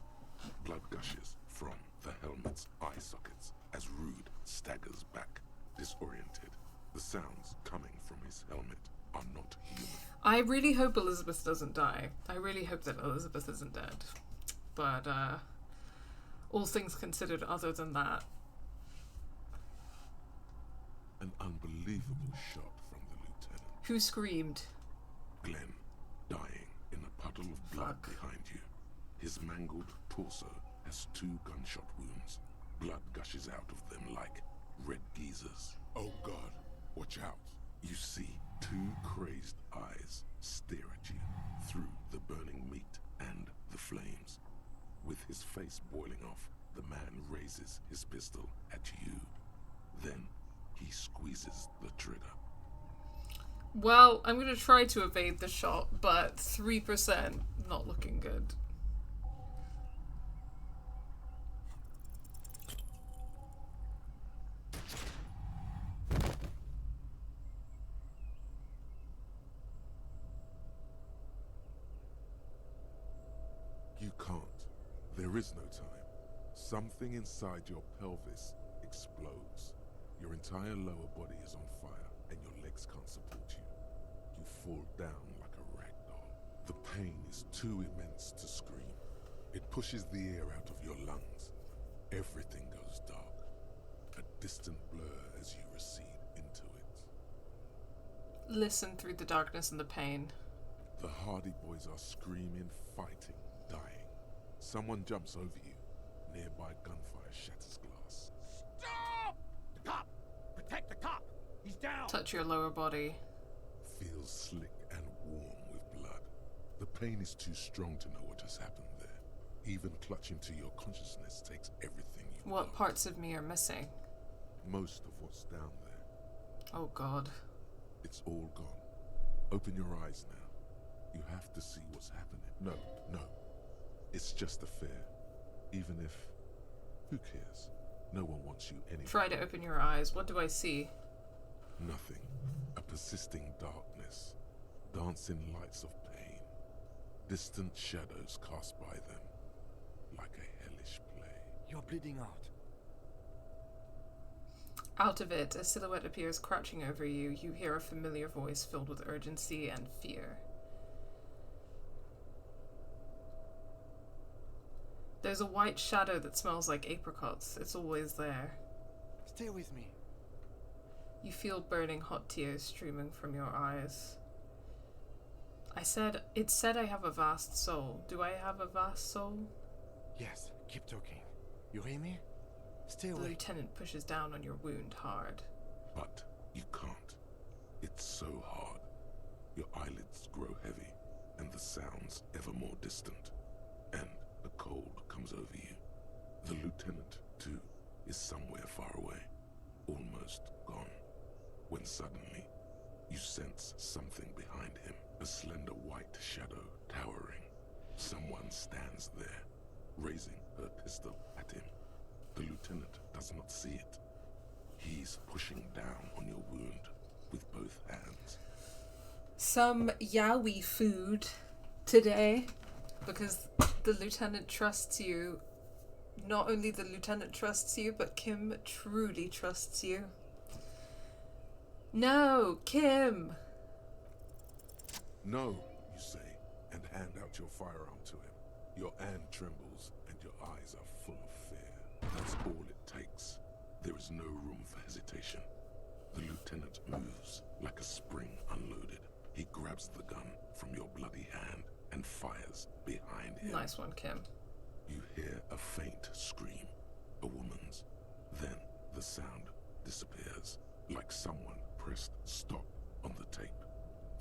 Blood gushes from the helmet's eye sockets as Rude staggers back, disoriented. The sounds coming from his helmet are not human. I really hope Elizabeth doesn't die. I really hope that Elizabeth isn't dead. But, all things considered other than that. An unbelievable shot from the lieutenant. Who screamed? Glenn, dying in a puddle of blood Fuck. behind you. His mangled torso has 2 gunshot wounds. Blood gushes out of them like red geysers. Oh God, watch out. You see 2 crazed eyes stare at you through the burning meat and the flames. With his face boiling off, the man raises his pistol at you. Then he squeezes the trigger. Well, I'm going to try to evade the shot, but 3% not looking good. There is no time. Something inside your pelvis explodes. Your entire lower body is on fire, and your legs can't support you. You fall down like a rag doll. The pain is too immense to scream. It pushes the air out of your lungs. Everything goes dark. A distant blur as you recede into it. Listen through the darkness and the pain. The Hardy Boys are screaming, fighting, dying. Someone jumps over you. Nearby gunfire shatters glass. Stop! The cop! Protect the cop! He's down! Touch your lower body. Feels slick and warm with blood. The pain is too strong to know what has happened there. Even clutching to your consciousness takes everything you What got. parts of me are missing? Most of what's down there. Oh god. It's all gone. Open your eyes now. You have to see what's happening. No. It's just a fear. Even if... Who cares? No one wants you anyway. Try to open your eyes. What do I see? Nothing. A persisting darkness. Dancing lights of pain. Distant shadows cast by them. Like a hellish play. You're bleeding out. Out of it, a silhouette appears crouching over you. You hear a familiar voice filled with urgency and fear. There's a white shadow that smells like apricots. It's always there. Stay with me. You feel burning hot tears streaming from your eyes. It said I have a vast soul. Do I have a vast soul? Yes, keep talking. You hear me? Stay The away. lieutenant pushes down on your wound hard. But you can't. It's so hard. Your eyelids grow heavy, and the sounds ever more distant. And the cold comes over you. The lieutenant, too, is somewhere far away, almost gone. When suddenly, you sense something behind him, a slender white shadow towering. Someone stands there, raising her pistol at him. The lieutenant does not see it. He's pushing down on your wound with both hands. Some yaoi food today, because the lieutenant trusts you. Not only the lieutenant trusts you, but Kim truly trusts you. No, Kim! No, you say, and hand out your firearm to him. Your hand trembles, and your eyes are full of fear. That's all it takes. There is no room for hesitation. The lieutenant moves like a spring unloaded. He grabs the gun from your bloody hand and fires behind him. Nice one, Kim. You hear a faint scream, a woman's. Then the sound disappears, like someone pressed stop on the tape.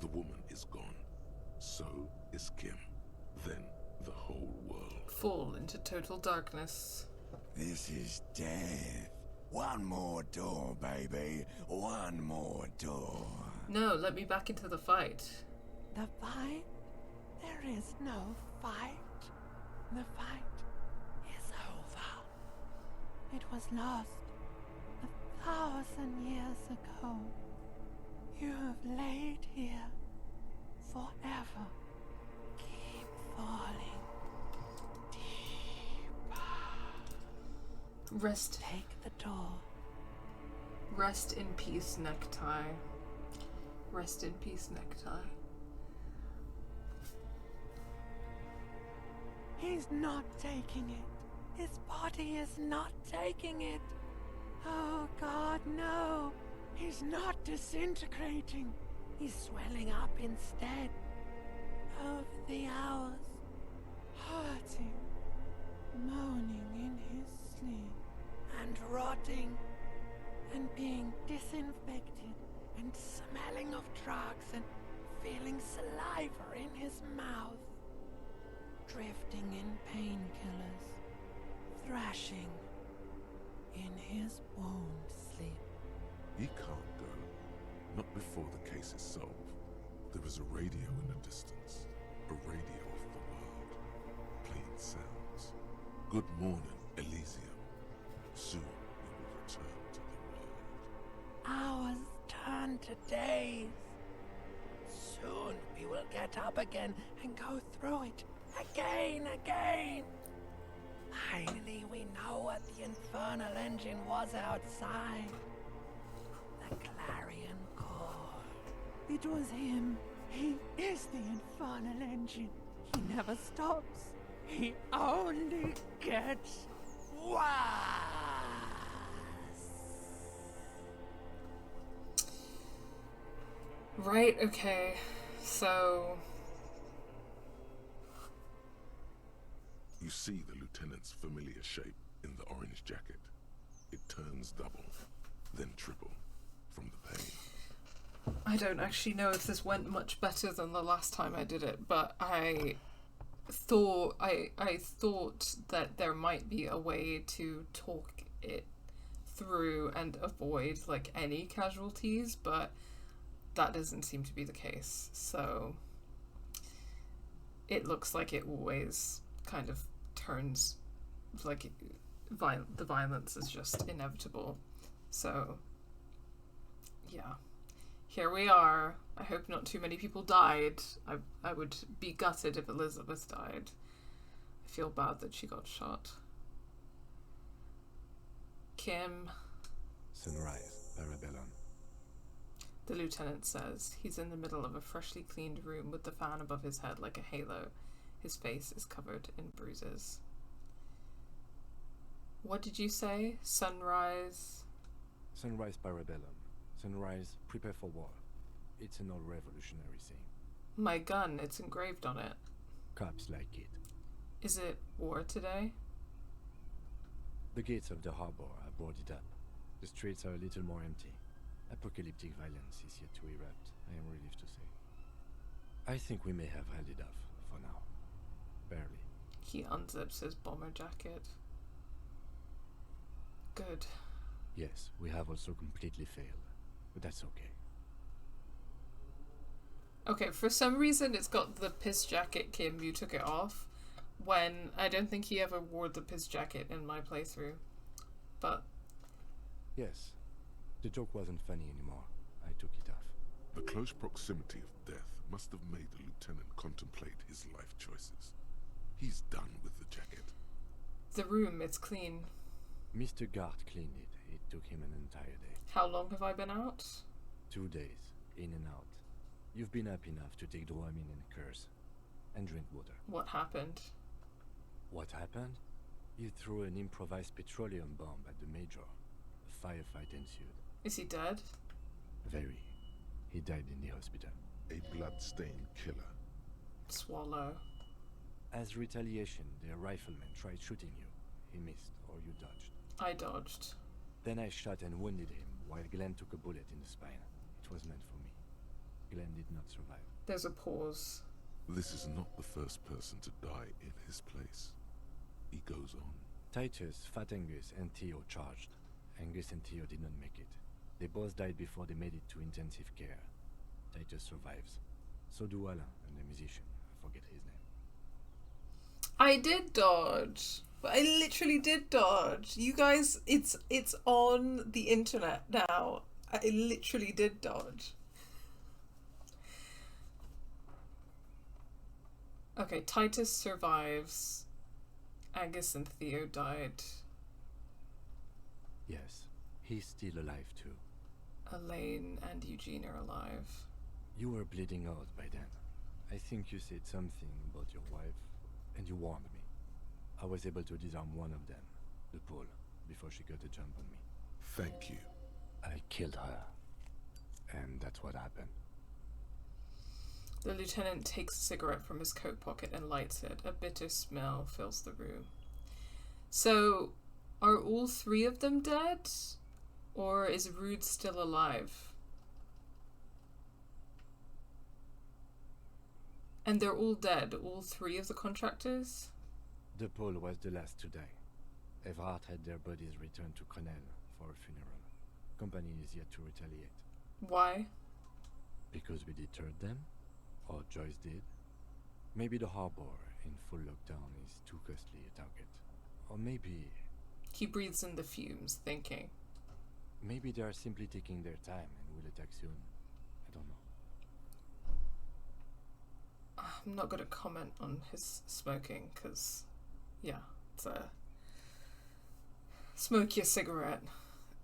The woman is gone. So is Kim. Then the whole world. Fall into total darkness. This is death. One more door, baby. One more door. No, let me back into the fight. The fight? There is no fight. The fight is over. It was lost 1,000 years ago. You have laid here forever. Keep falling deeper. Rest. Take the door. Rest in peace, necktie. Rest in peace, necktie. He's not taking it. His body is not taking it. Oh God, no. He's not disintegrating. He's swelling up instead. Over the hours, hurting, moaning in his sleep, and rotting, and being disinfected, and smelling of drugs, and feeling saliva in his mouth. Drifting in painkillers, thrashing in his wound sleep. He can't go. Not before the case is solved. There is a radio in the distance. A radio of the world. Playing sounds. Good morning, Elysium. Soon we will return to the world. Hours turn to days. Soon we will get up again and go through it again. Finally, we know what the infernal engine was outside. The clarion call. It was him. He is the infernal engine. He never stops. He only gets worse. Right, okay. So... You see the lieutenant's familiar shape in the orange jacket. It turns double, then triple, from the pain. I don't actually know if this went much better than the last time I did it, but I thought that there might be a way to talk it through and avoid like any casualties, but that doesn't seem to be the case. So it looks like it always kind of turns like the violence is just inevitable. So yeah, here we are. I hope not too many people died. I would be gutted if Elizabeth died. I feel bad that she got shot. Kim. Sunrise, Parabellum. The lieutenant says. He's in the middle of a freshly cleaned room with the fan above his head like a halo. His face is covered in bruises. What did you say? Sunrise? Sunrise, Parabellum. Sunrise, prepare for war. It's an old revolutionary saying. My gun, it's engraved on it. Cops like it. Is it war today? The gates of the harbor are boarded up. The streets are a little more empty. Apocalyptic violence is yet to erupt, I am relieved to say. I think we may have held it off, for now. Barely. He unzips his bomber jacket. Good. Yes, we have also completely failed, but that's okay. Okay, for some reason it's got the piss jacket, Kim, you took it off, when I don't think he ever wore the piss jacket in my playthrough. But... Yes. The joke wasn't funny anymore. I took it off. The close proximity of death must have made the lieutenant contemplate his life choices. He's done with the jacket. The room, it's clean. Mr. Gart cleaned it. It took him an entire day. How long have I been out? 2 days, in and out. You've been up enough to take Dramamine and curse. And drink water. What happened? What happened? You threw an improvised petroleum bomb at the Major. A firefight ensued. Is he dead? Very. He died in the hospital. A blood-stained killer. Swallow. As retaliation, the rifleman tried shooting you. He missed, or you dodged. I dodged. Then I shot and wounded him, while Glenn took a bullet in the spine. It was meant for me. Glenn did not survive. There's a pause. This is not the first person to die in his place. He goes on. Titus, Fat Angus, and Theo charged. Angus and Theo did not make it. They both died before they made it to intensive care. Titus survives. So do Alain and the musician. I forget his name. I did dodge. I literally did dodge. You guys, it's on the internet now. I literally did dodge. Okay, Titus survives. Angus and Theo died. Yes, he's still alive too. Elaine and Eugene are alive. You were bleeding out by then. I think you said something about your wife, and you warned me. I was able to disarm one of them, the Pole, before she got a jump on me. Thank you. I killed her. And that's what happened. The lieutenant takes a cigarette from his coat pocket and lights it. A bitter smell fills the room. So, are all three of them dead? Or is Rude still alive? And they're all dead, all three of the contractors? The Pole was the last to die. Evrard had their bodies returned to Crenel for a funeral. Company is yet to retaliate. Why? Because we deterred them? Or Joyce did? Maybe the harbor in full lockdown is too costly a target. Or maybe... He breathes in the fumes, thinking. Maybe they are simply taking their time and will attack soon. I don't know. I'm not going to comment on his smoking, because, yeah, it's Smoke your cigarette.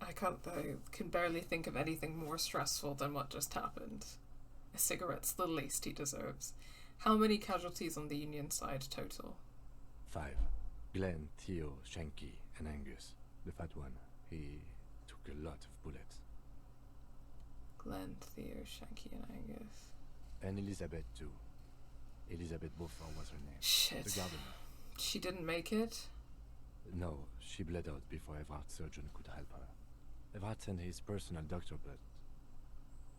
I can barely think of anything more stressful than what just happened. A cigarette's the least he deserves. How many casualties on the Union side total? 5. Glenn, Theo, Shanky, and Angus. The fat one. He took a lot of bullets. Glenn, Theo, Shanky, and Angus. And Elizabeth too. Elizabeth Beaufort was her name. Shit. The gardener. She didn't make it? No, she bled out before Everard's surgeon could help her. Everard sent his personal doctor, but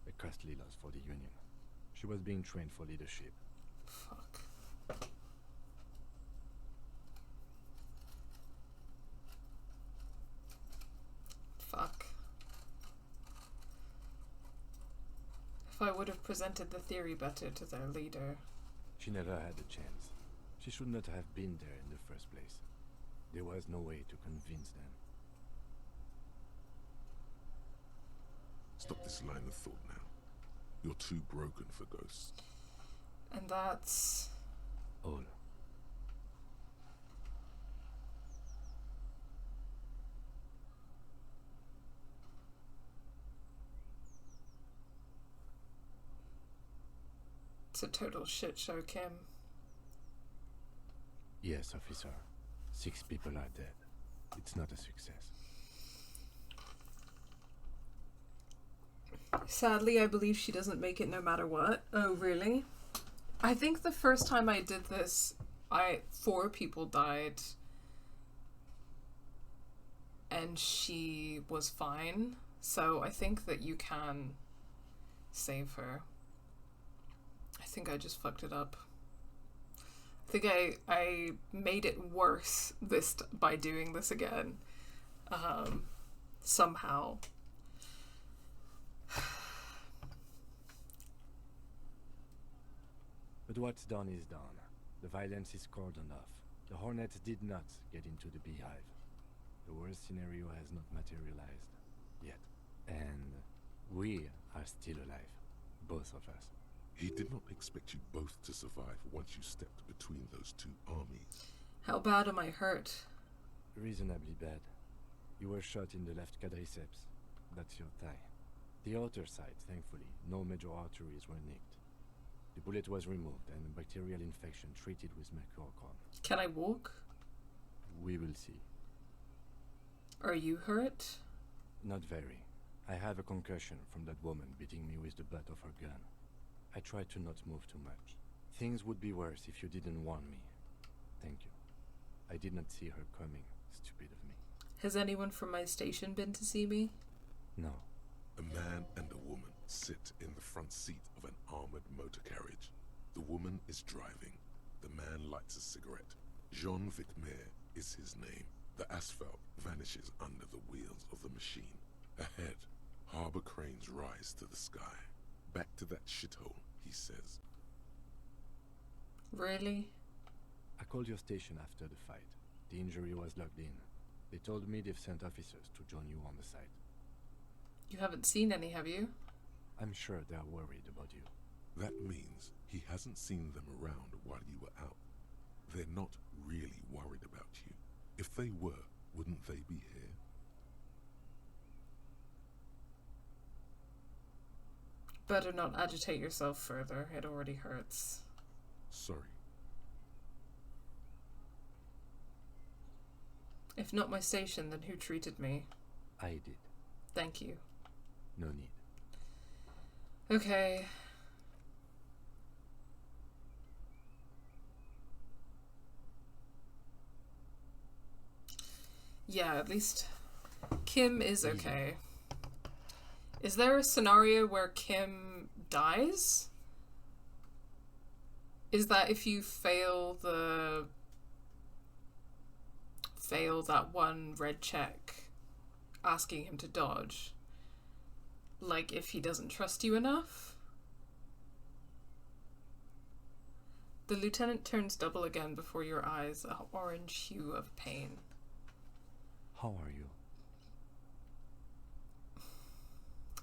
a costly loss for the Union. She was being trained for leadership. Fuck. Fuck. If I would have presented the theory better to their leader. She never had a chance. She should not have been there in the first place. There was no way to convince them. Stop this line of thought now. You're too broken for ghosts. And that's... all. It's a total shit show, Kim. Yes, officer. 6 people are dead. It's not a success. Sadly, I believe she doesn't make it no matter what. Oh, really? I think the first time I did this, 4 people died. And she was fine. So I think that you can save her. I think I just fucked it up. I think I made it worse by doing this again. Somehow. But what's done is done. The violence is cordoned off. The Hornets did not get into the beehive. The worst scenario has not materialized yet. And we are still alive. Both of us. He did not expect you both to survive once you stepped between those 2 armies. How bad am I hurt? Reasonably bad. You were shot in the left quadriceps. That's your thigh. The outer side, thankfully, no major arteries were nicked. The bullet was removed and a bacterial infection treated with mercurochrome. Can I walk? We will see. Are you hurt? Not very. I have a concussion from that woman beating me with the butt of her gun. I tried to not move too much. Things would be worse if you didn't warn me. Thank you. I did not see her coming. Stupid of me. Has anyone from my station been to see me? No. A man and a woman sit in the front seat of an armored motor carriage. The woman is driving. The man lights a cigarette. Jean Vicmer is his name. The asphalt vanishes under the wheels of the machine. Ahead, harbor cranes rise to the sky. Back to that shithole, he says. Really? I called your station after the fight. The injury was logged in. They told me they've sent officers to join you on the site. You haven't seen any, have you? I'm sure they're worried about you. That means he hasn't seen them around while you were out. They're not really worried about you. If they were, wouldn't they be here? Better not agitate yourself further. It already hurts. Sorry. If not my station, then who treated me? I did. Thank you. No need. Okay. Yeah, at least Kim is okay. Is there a scenario where Kim dies? Is that if you fail that one red check asking him to dodge? Like if he doesn't trust you enough? The lieutenant turns double again before your eyes, an orange hue of pain. How are you?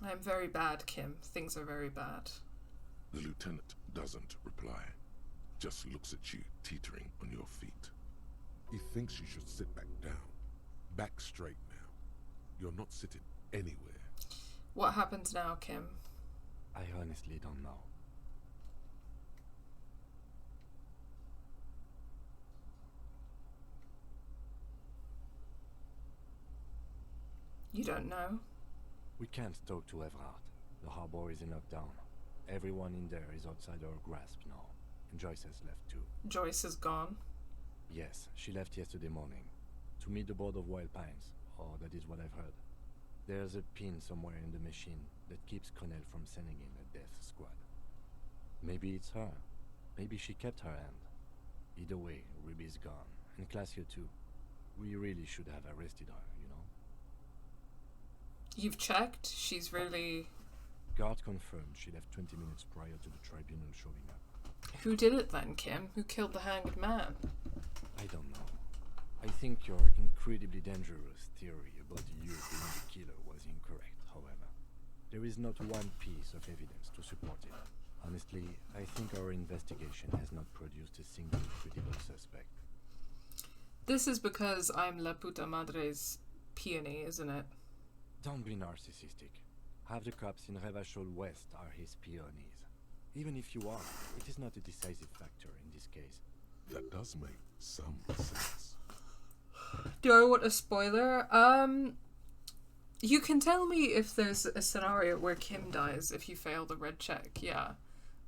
I'm very bad, Kim. Things are very bad. The lieutenant doesn't reply, just looks at you teetering on your feet. He thinks you should sit back down, Back straight now. You're not sitting anywhere. What happens now, Kim? I honestly don't know. You don't know? We can't talk to Everard. The harbor is in lockdown. Everyone in there is outside our grasp now. And Joyce has left too. Joyce is gone? Yes, she left yesterday morning. To meet the board of Wild Pines. Or that is what I've heard. There's a pin somewhere in the machine that keeps Connell from sending in a death squad. Maybe it's her. Maybe she kept her hand. Either way, Ruby's gone. And Classio too. We really should have arrested her, you know? You've checked? She's really... Guard confirmed she left 20 minutes prior to the tribunal showing up. Who did it then, Kim? Who killed the hanged man? I don't know. I think your incredibly dangerous theory about you being the killer was incorrect, however. There is not one piece of evidence to support it. Honestly, I think our investigation has not produced a single credible suspect. This is because I'm La Puta Madre's peony, isn't it? Don't be narcissistic. Half the cops in Revachol West are his peonies. Even if you are, it is not a decisive factor in this case. That does make some sense. Do I want a spoiler? You can tell me if there's a scenario where Kim dies if you fail the red check, yeah.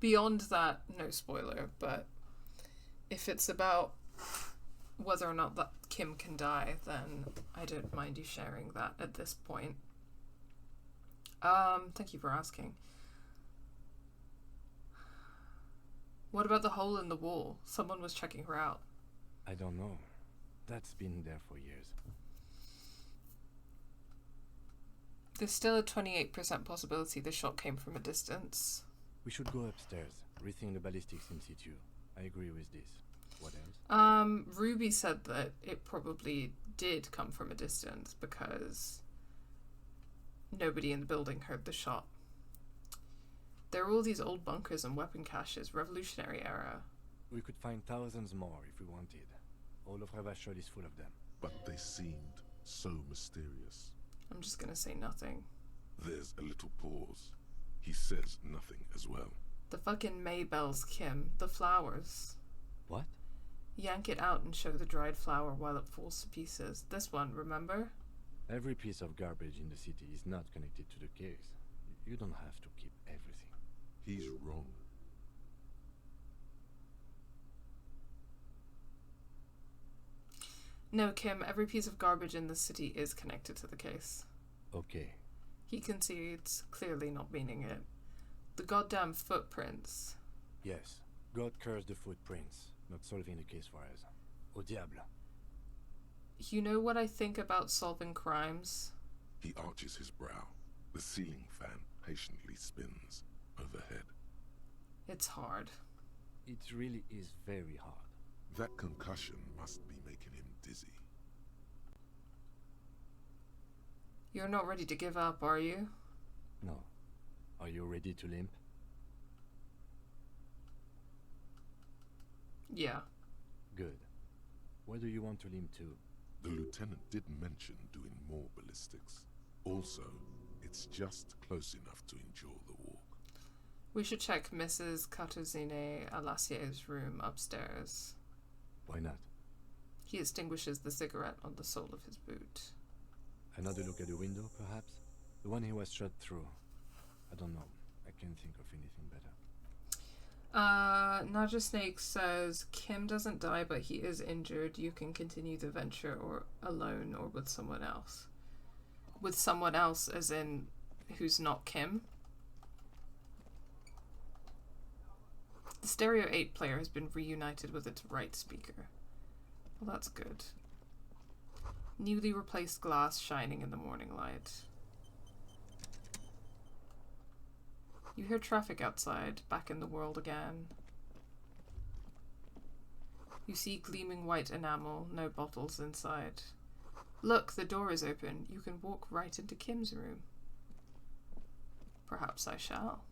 Beyond that, no spoiler, but if it's about whether or not that Kim can die, then I don't mind you sharing that at this point. Thank you for asking. What about the hole in the wall? Someone was checking her out. I don't know. That's been there for years. There's still a 28% possibility the shot came from a distance. We should go upstairs, rethink the ballistics in situ. I agree with this. What else? Ruby said that it probably did come from a distance because nobody in the building heard the shot. There are all these old bunkers and weapon caches, Revolutionary era. We could find thousands more if we wanted. All of Revachol is full of them. But they seemed so mysterious. I'm just gonna say nothing. There's a little pause. He says nothing as well. The fucking Maybells, Kim. The flowers. What? Yank it out and show the dried flower while it falls to pieces. This one, remember? Every piece of garbage in the city is not connected to the case. You don't have to keep everything. He's wrong. No, Kim, every piece of garbage in the city is connected to the case. Okay. He concedes, clearly not meaning it. The goddamn footprints. Yes. God cursed the footprints, not solving the case for us. Au diable. You know what I think about solving crimes? He arches his brow. The ceiling fan patiently spins overhead. It's hard. It really is very hard. That concussion must be making him dizzy. You're not ready to give up, are you? No. Are you ready to limp? Yeah. Good. Where do you want to limp to? The lieutenant did mention doing more ballistics. Also, it's just close enough to endure the walk. We should check Mrs. Catuzine Alassier's room upstairs. Why not? He extinguishes the cigarette on the sole of his boot. Another look at the window, perhaps? The one he was shot through. I don't know. I can't think of anything better. Naja Snake says, Kim doesn't die, but he is injured. You can continue the venture or alone or with someone else. With someone else as in who's not Kim? The Stereo 8 player has been reunited with its right speaker. Well, that's good. Newly replaced glass shining in the morning light. You hear traffic outside, back in the world again. You see gleaming white enamel, no bottles inside. Look, the door is open. You can walk right into Kim's room. Perhaps I shall.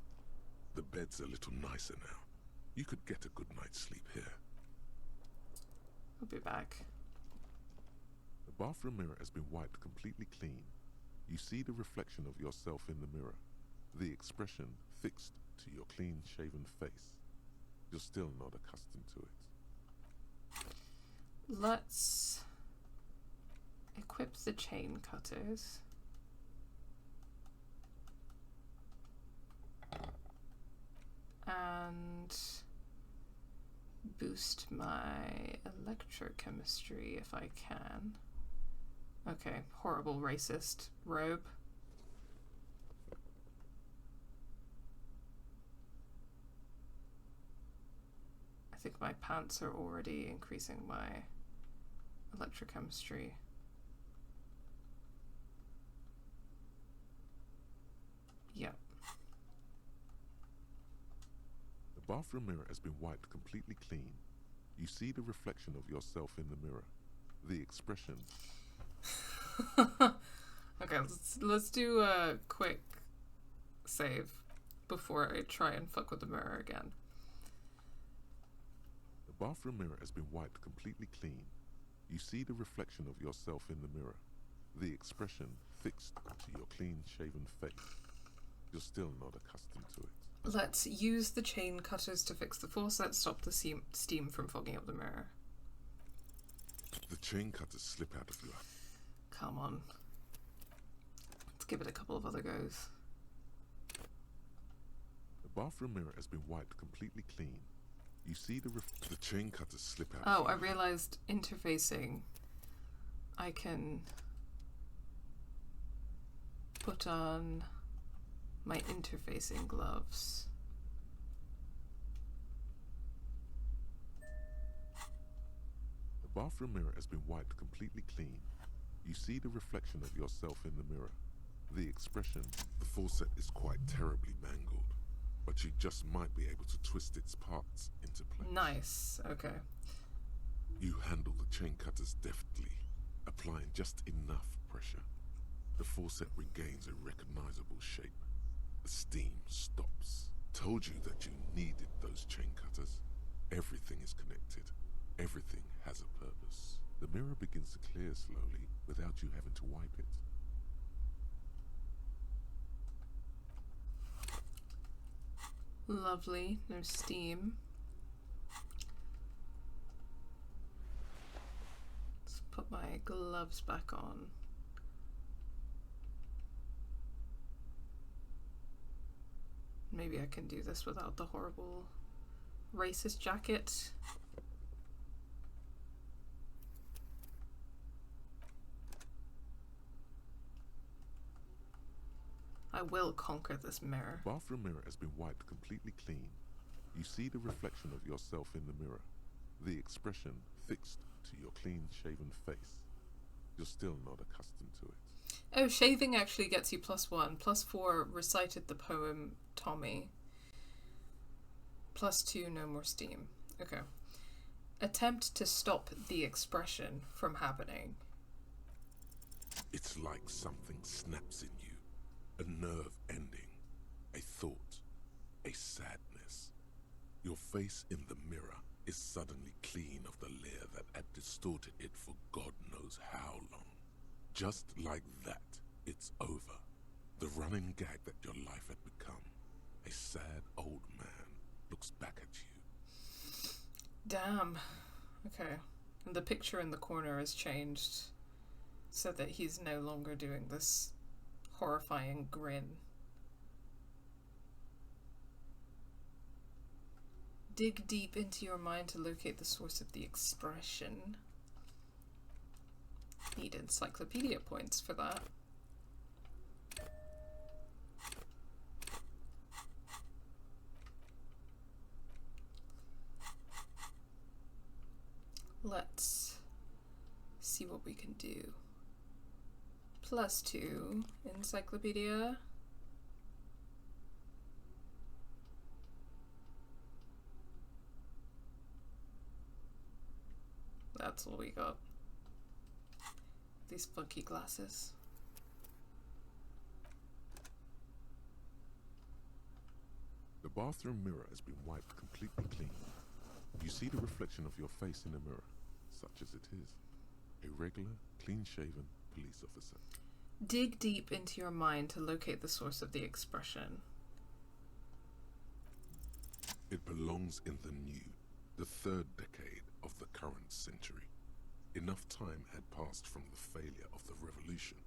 The bed's a little nicer now. You could get a good night's sleep here. I'll be back. The bathroom mirror has been wiped completely clean. You see the reflection of yourself in the mirror, the expression fixed to your clean-shaven face. You're still not accustomed to it. Let's equip the chain cutters. And boost my electrochemistry if I can. Okay, horrible racist robe. I think my pants are already increasing my electrochemistry. Yep. The bathroom mirror has been wiped completely clean. You see the reflection of yourself in the mirror, the expression. Okay, let's do a quick save before I try and fuck with the mirror again. The bathroom mirror has been wiped completely clean. You see the reflection of yourself in the mirror, the expression fixed to your clean-shaven face. You're still not accustomed to it. Let's use the chain cutters to fix the faucet, stop the steam from fogging up the mirror. The chain cutters slip out of you. Come on. Let's give it a couple of other goes. The bathroom mirror has been wiped completely clean. You see the chain cutters slip out. Oh, I realized interfacing. I can put on my interfacing gloves. The bathroom mirror has been wiped completely clean. You see the reflection of yourself in the mirror. The expression, the faucet is quite terribly mangled, but you just might be able to twist its parts into place. Nice, okay. You handle the chain cutters deftly, applying just enough pressure. The faucet regains a recognizable shape. The steam stops. Told you that you needed those chain cutters. Everything is connected. Everything has a purpose. The mirror begins to clear slowly without you having to wipe it. Lovely, no steam. Let's put my gloves back on. Maybe I can do this without the horrible racist jacket. I will conquer this mirror. The bathroom mirror has been wiped completely clean. You see the reflection of yourself in the mirror, the expression fixed to your clean-shaven face. You're still not accustomed to it. Oh, shaving actually gets you +1. +4, recited the poem Tommy. +2, no more steam. Okay. Attempt to stop the expression from happening. It's like something snaps in you. A nerve ending. A thought. A sadness. Your face in the mirror is suddenly clean of the layer that had distorted it for God knows how long. Just like that, it's over. The running gag that your life had become. A sad old man looks back at you. Damn. Okay. And the picture in the corner has changed so that he's no longer doing this horrifying grin. Dig deep into your mind to locate the source of the expression. Need encyclopedia points for that. Let's see what we can do. +2 encyclopedia. That's all we got. These funky glasses. The bathroom mirror has been wiped completely clean. You see the reflection of your face in the mirror, such as it is. A regular, clean-shaven police officer. Dig deep into your mind to locate the source of the expression. It belongs in the new, the third decade of the current century. Enough time had passed from the failure of the revolution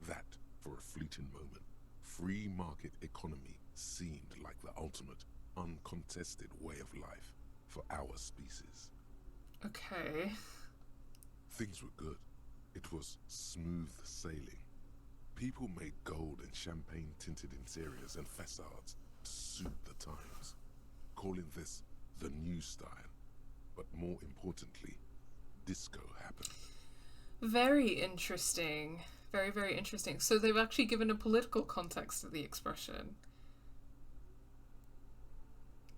that, for a fleeting moment, free market economy seemed like the ultimate, uncontested way of life for our species. Okay. Things were good. It was smooth sailing. People made gold and champagne-tinted interiors and facades to suit the times, calling this the new style. But more importantly, disco happened. Very interesting. Very, very interesting. So they've actually given a political context to the expression.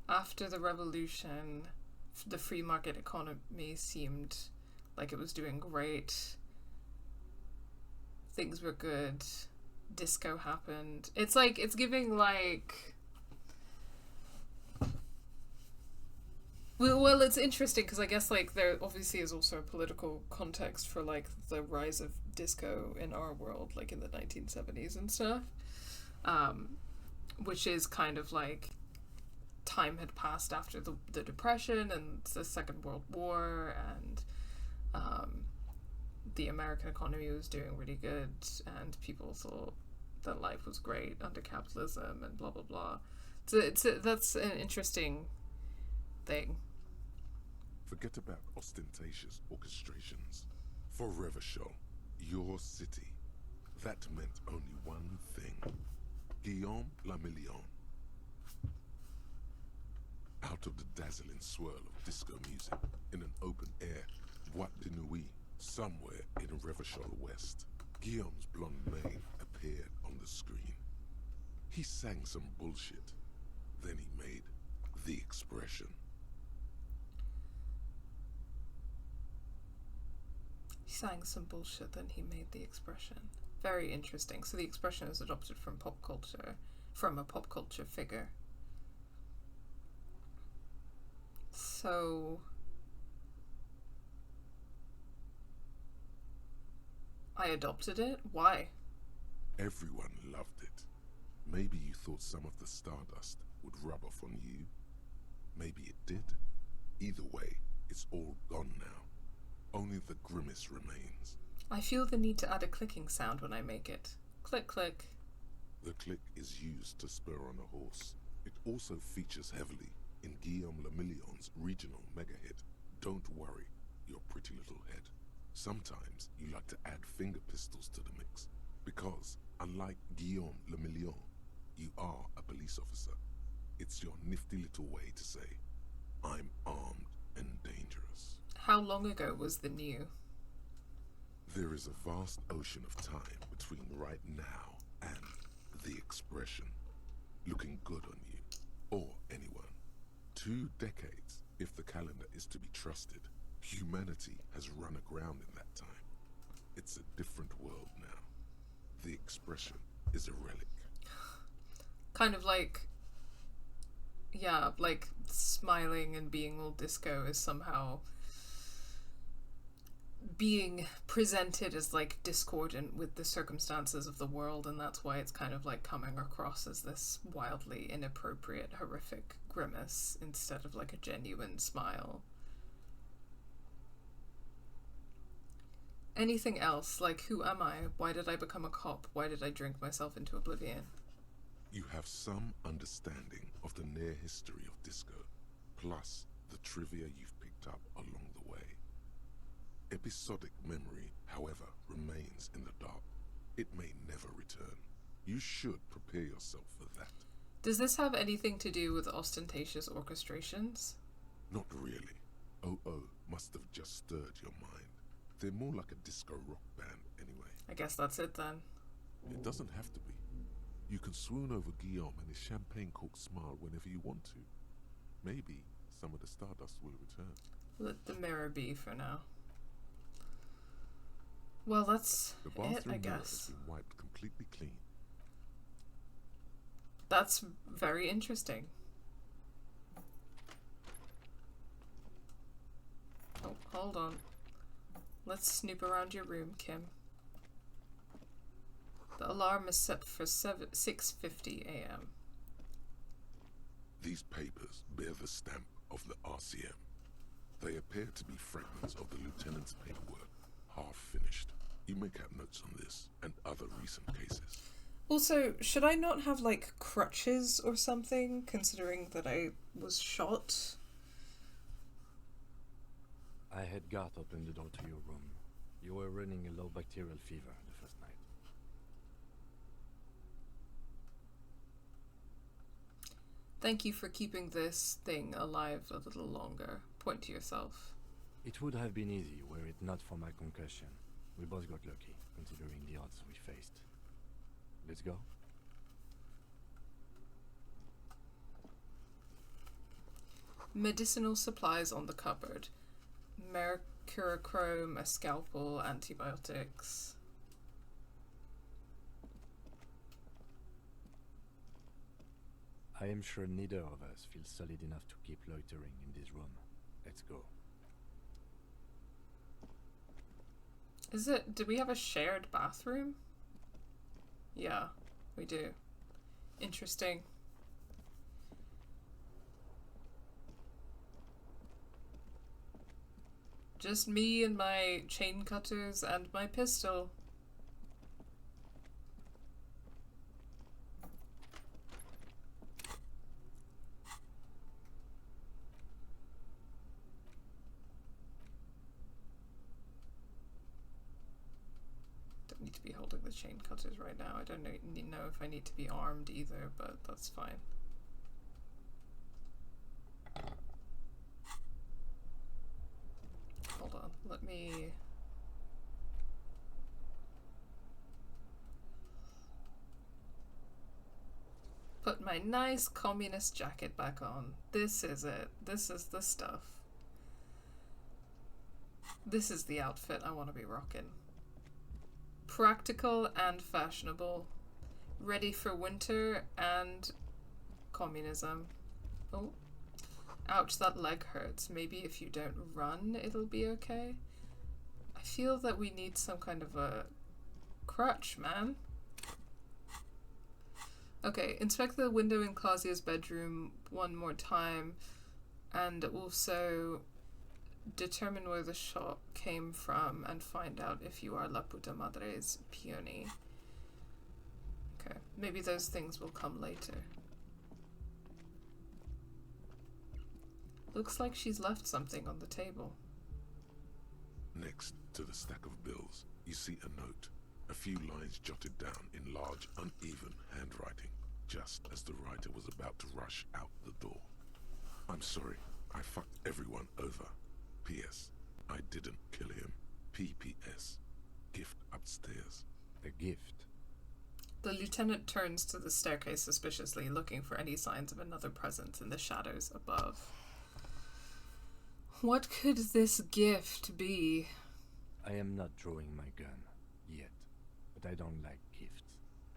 After the revolution, the free market economy seemed like it was doing great. Things were good. Disco happened. It's like, it's giving like... Well, it's interesting because I guess like there obviously is also a political context for like the rise of disco in our world, like in the 1970s and stuff, which is kind of like time had passed after the Depression and the Second World War, and the American economy was doing really good, and people thought that life was great under capitalism and blah blah blah. So that's an interesting thing. Forget about ostentatious orchestrations. For Revachol, your city, that meant only one thing. Guillaume le Million. Out of the dazzling swirl of disco music, in an open-air boîte de nuit, somewhere in Revachol West, Guillaume's blonde mane appeared on the screen. He sang some bullshit. Then he made the expression. He sang some bullshit, then he made the expression. Very interesting. So the expression is adopted from pop culture, from a pop culture figure. So I adopted it? Why? Everyone loved it. Maybe you thought some of the stardust would rub off on you. Maybe it did. Either way, it's all gone now. Only the grimace remains. I feel the need to add a clicking sound when I make it. Click, click. The click is used to spur on a horse. It also features heavily in Guillaume le Million's regional mega hit, Don't Worry, Your Pretty Little Head. Sometimes you like to add finger pistols to the mix, because, unlike Guillaume le Million, you are a police officer. It's your nifty little way to say, I'm armed and dangerous. How long ago was the new? There is a vast ocean of time between right now and the expression. Looking good on you, or anyone. 2 decades, if the calendar is to be trusted. Humanity has run aground in that time. It's a different world now. The expression is a relic. Kind of like, yeah, like smiling and being all disco is somehow being presented as like discordant with the circumstances of the world, and that's why it's kind of like coming across as this wildly inappropriate, horrific grimace instead of like a genuine smile. Anything else? Like, who am I? Why did I become a cop? Why did I drink myself into oblivion? You have some understanding of the near history of disco, plus the trivia you've picked up along the way. Episodic memory, however, remains in the dark. It may never return. You should prepare yourself for that. Does this have anything to do with ostentatious orchestrations? Not really. OO must have just stirred your mind. They're more like a disco rock band anyway. I guess that's it then. It doesn't have to be. You can swoon over Guillaume and his champagne-corked smile whenever you want to. Maybe some of the stardust will return. Let the mirror be for now. Well, that's the bathroom it, I mirror guess. has been wiped completely clean. That's very interesting. Oh, hold on. Let's snoop around your room, Kim. The alarm is set for 6:50 a.m. These papers bear the stamp of the RCM. They appear to be fragments of the lieutenant's paperwork, half finished. You make out notes on this and other recent cases. Also, should I not have, like, crutches or something, considering that I was shot? I had Garth open the door to your room. You were running a low bacterial fever the first night. Thank you for keeping this thing alive a little longer. Point to yourself. It would have been easy were it not for my concussion. We both got lucky, considering the odds we faced. Let's go. Medicinal supplies on the cupboard. Mercurochrome, a scalpel, antibiotics. I am sure neither of us feels solid enough to keep loitering in this room. Let's go. Do we have a shared bathroom? Yeah, we do. Interesting. Just me and my chain cutters and my pistol. Don't need to be holding the chain cutters right now. I don't know if I need to be armed either, but that's fine. Hold on, let me... put my nice communist jacket back on. This is it. This is the stuff. This is the outfit I want to be rocking. Practical and fashionable. Ready for winter and communism. Oh. Ouch, that leg hurts. Maybe if you don't run, it'll be okay. I feel that we need some kind of a crutch, man. Okay, inspect the window in Clausia's bedroom one more time, and also determine where the shot came from and find out if you are La Puta Madre's peony. Okay, maybe those things will come later. Looks like she's left something on the table. Next to the stack of bills, you see a note. A few lines jotted down in large, uneven handwriting, just as the writer was about to rush out the door. I'm sorry, I fucked everyone over. P.S. I didn't kill him. P.P.S. Gift upstairs. A gift? The lieutenant turns to the staircase suspiciously, looking for any signs of another presence in the shadows above. What could this gift be? I am not drawing my gun, yet. But I don't like gifts.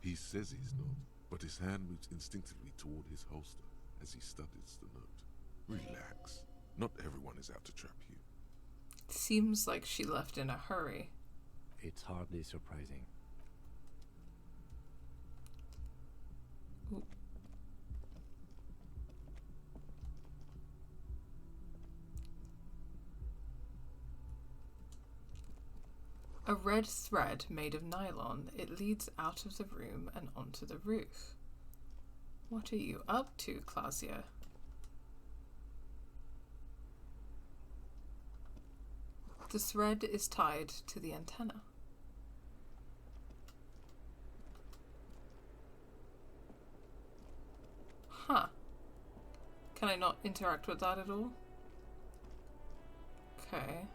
He says he's not, but his hand moves instinctively toward his holster as he studies the note. Relax. Not everyone is out to trap you. Seems like she left in a hurry. It's hardly surprising. Ooh. A red thread made of nylon. It leads out of the room and onto the roof. What are you up to, Clausia? The thread is tied to the antenna. Huh. Can I not interact with that at all? Okay.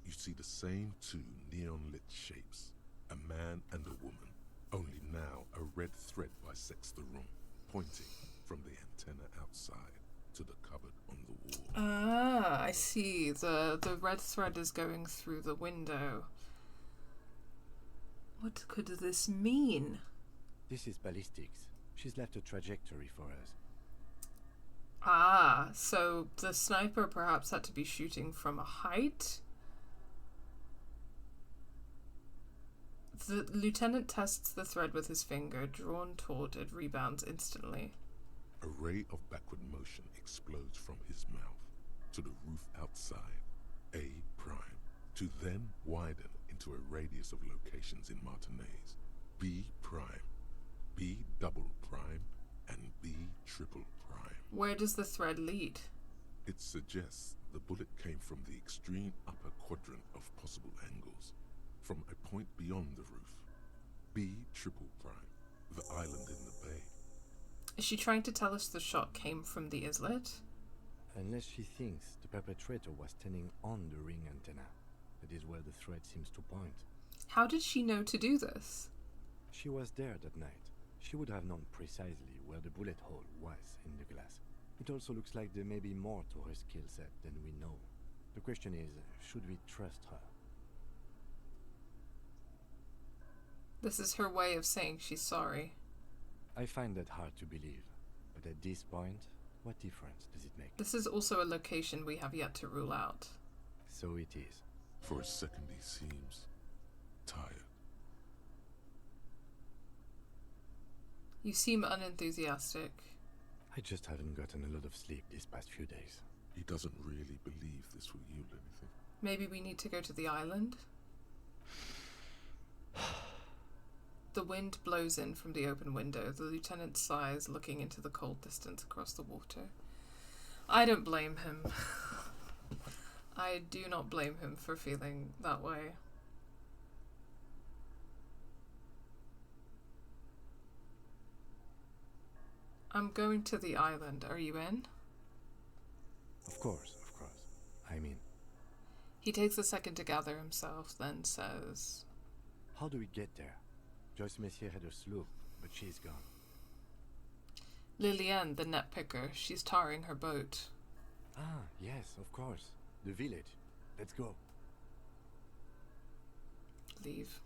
You see the same two neon-lit shapes, a man and a woman, only now a red thread bisects the room, pointing from the antenna outside to the cupboard on the wall. Ah, I see. The red thread is going through the window. What could this mean? This is ballistics. She's left a trajectory for us. Ah, so the sniper perhaps had to be shooting from a height? The lieutenant tests the thread with his finger. Drawn taut, it rebounds instantly. A ray of backward motion explodes from his mouth to the roof outside, A prime, to then widen into a radius of locations in Martinez, B prime, B double prime, and B triple prime. Where does the thread lead? It suggests the bullet came from the extreme upper quadrant of possible angles, from a point beyond the roof, B triple prime, the island in the bay. Is she trying to tell us the shot came from the islet? Unless she thinks the perpetrator was standing on the ring antenna. That is where the thread seems to point. How did she know to do this? She was there that night. She would have known precisely where the bullet hole was in the glass. It also looks like there may be more to her skill set than we know. The question is, should we trust her? This is her way of saying she's sorry. I find that hard to believe. But at this point, what difference does it make? This is also a location we have yet to rule out. So it is. For a second he seems tired. You seem unenthusiastic. I just haven't gotten a lot of sleep these past few days. He doesn't really believe this will yield anything. Maybe we need to go to the island? The wind blows in from the open window. The lieutenant sighs, looking into the cold distance across the water. I don't blame him. I do not blame him for feeling that way. I'm going to the island. Are you in? Of course. I'm in. He takes a second to gather himself, then says, How do we get there? Joyce Messier had a sloop, but she's gone. Liliane, the net picker, she's tarring her boat. Ah, yes, of course. The village. Let's go. Leave.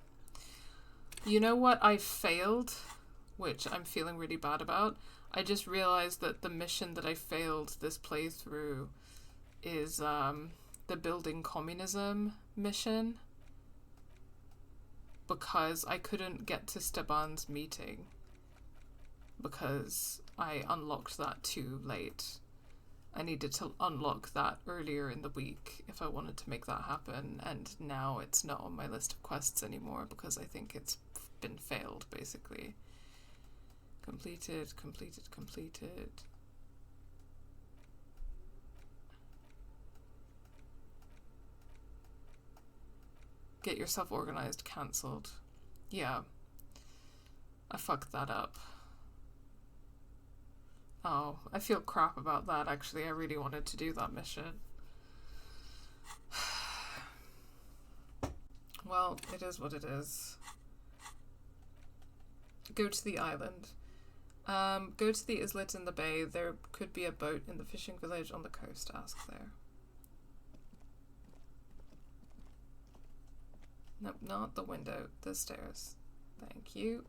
You know what I failed? Which I'm feeling really bad about. I just realized that the mission that I failed this playthrough is the building communism mission. Because I couldn't get to Steban's meeting. Because I unlocked that too late. I needed to unlock that earlier in the week if I wanted to make that happen, and now it's not on my list of quests anymore because I think it's been failed, basically. Completed. Get yourself organized, cancelled. Yeah. I fucked that up. Oh, I feel crap about that, actually. I really wanted to do that mission. Well, it is what it is. Go to the island. Go to the islet in the bay. There could be a boat in the fishing village on the coast. Ask there. Nope, not the window. The stairs. Thank you.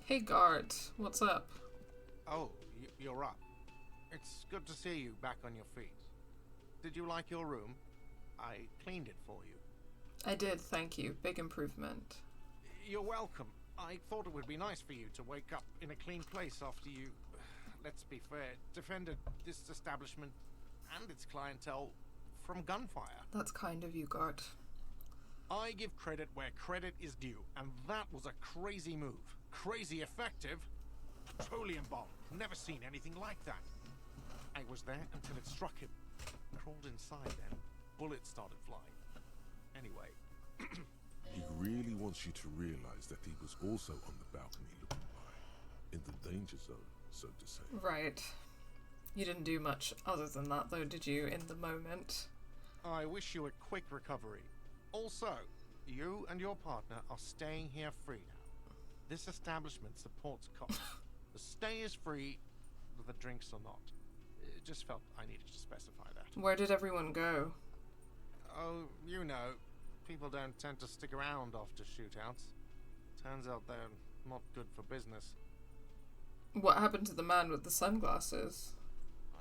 Hey guard, what's up? Oh, you're up. It's good to see you back on your feet. Did you like your room? I cleaned it for you. I did, thank you. Big improvement. You're welcome. I thought it would be nice for you to wake up in a clean place after you, let's be fair, defended this establishment and its clientele from gunfire. That's kind of you, guard. I give credit where credit is due, and that was a crazy move. Crazy effective. Petroleum bomb. Never seen anything like that. I was there until it struck him. Crawled inside then. Bullets started flying. Anyway. He really wants you to realize that he was also on the balcony looking by. In the danger zone, so to say. Right. You didn't do much other than that, though, did you, in the moment? I wish you a quick recovery. Also, you and your partner are staying here free now. This establishment supports cops. The stay is free, the drinks are not. It just felt I needed to specify that. Where did everyone go? Oh, you know, people don't tend to stick around after shootouts. Turns out they're not good for business. What happened to the man with the sunglasses?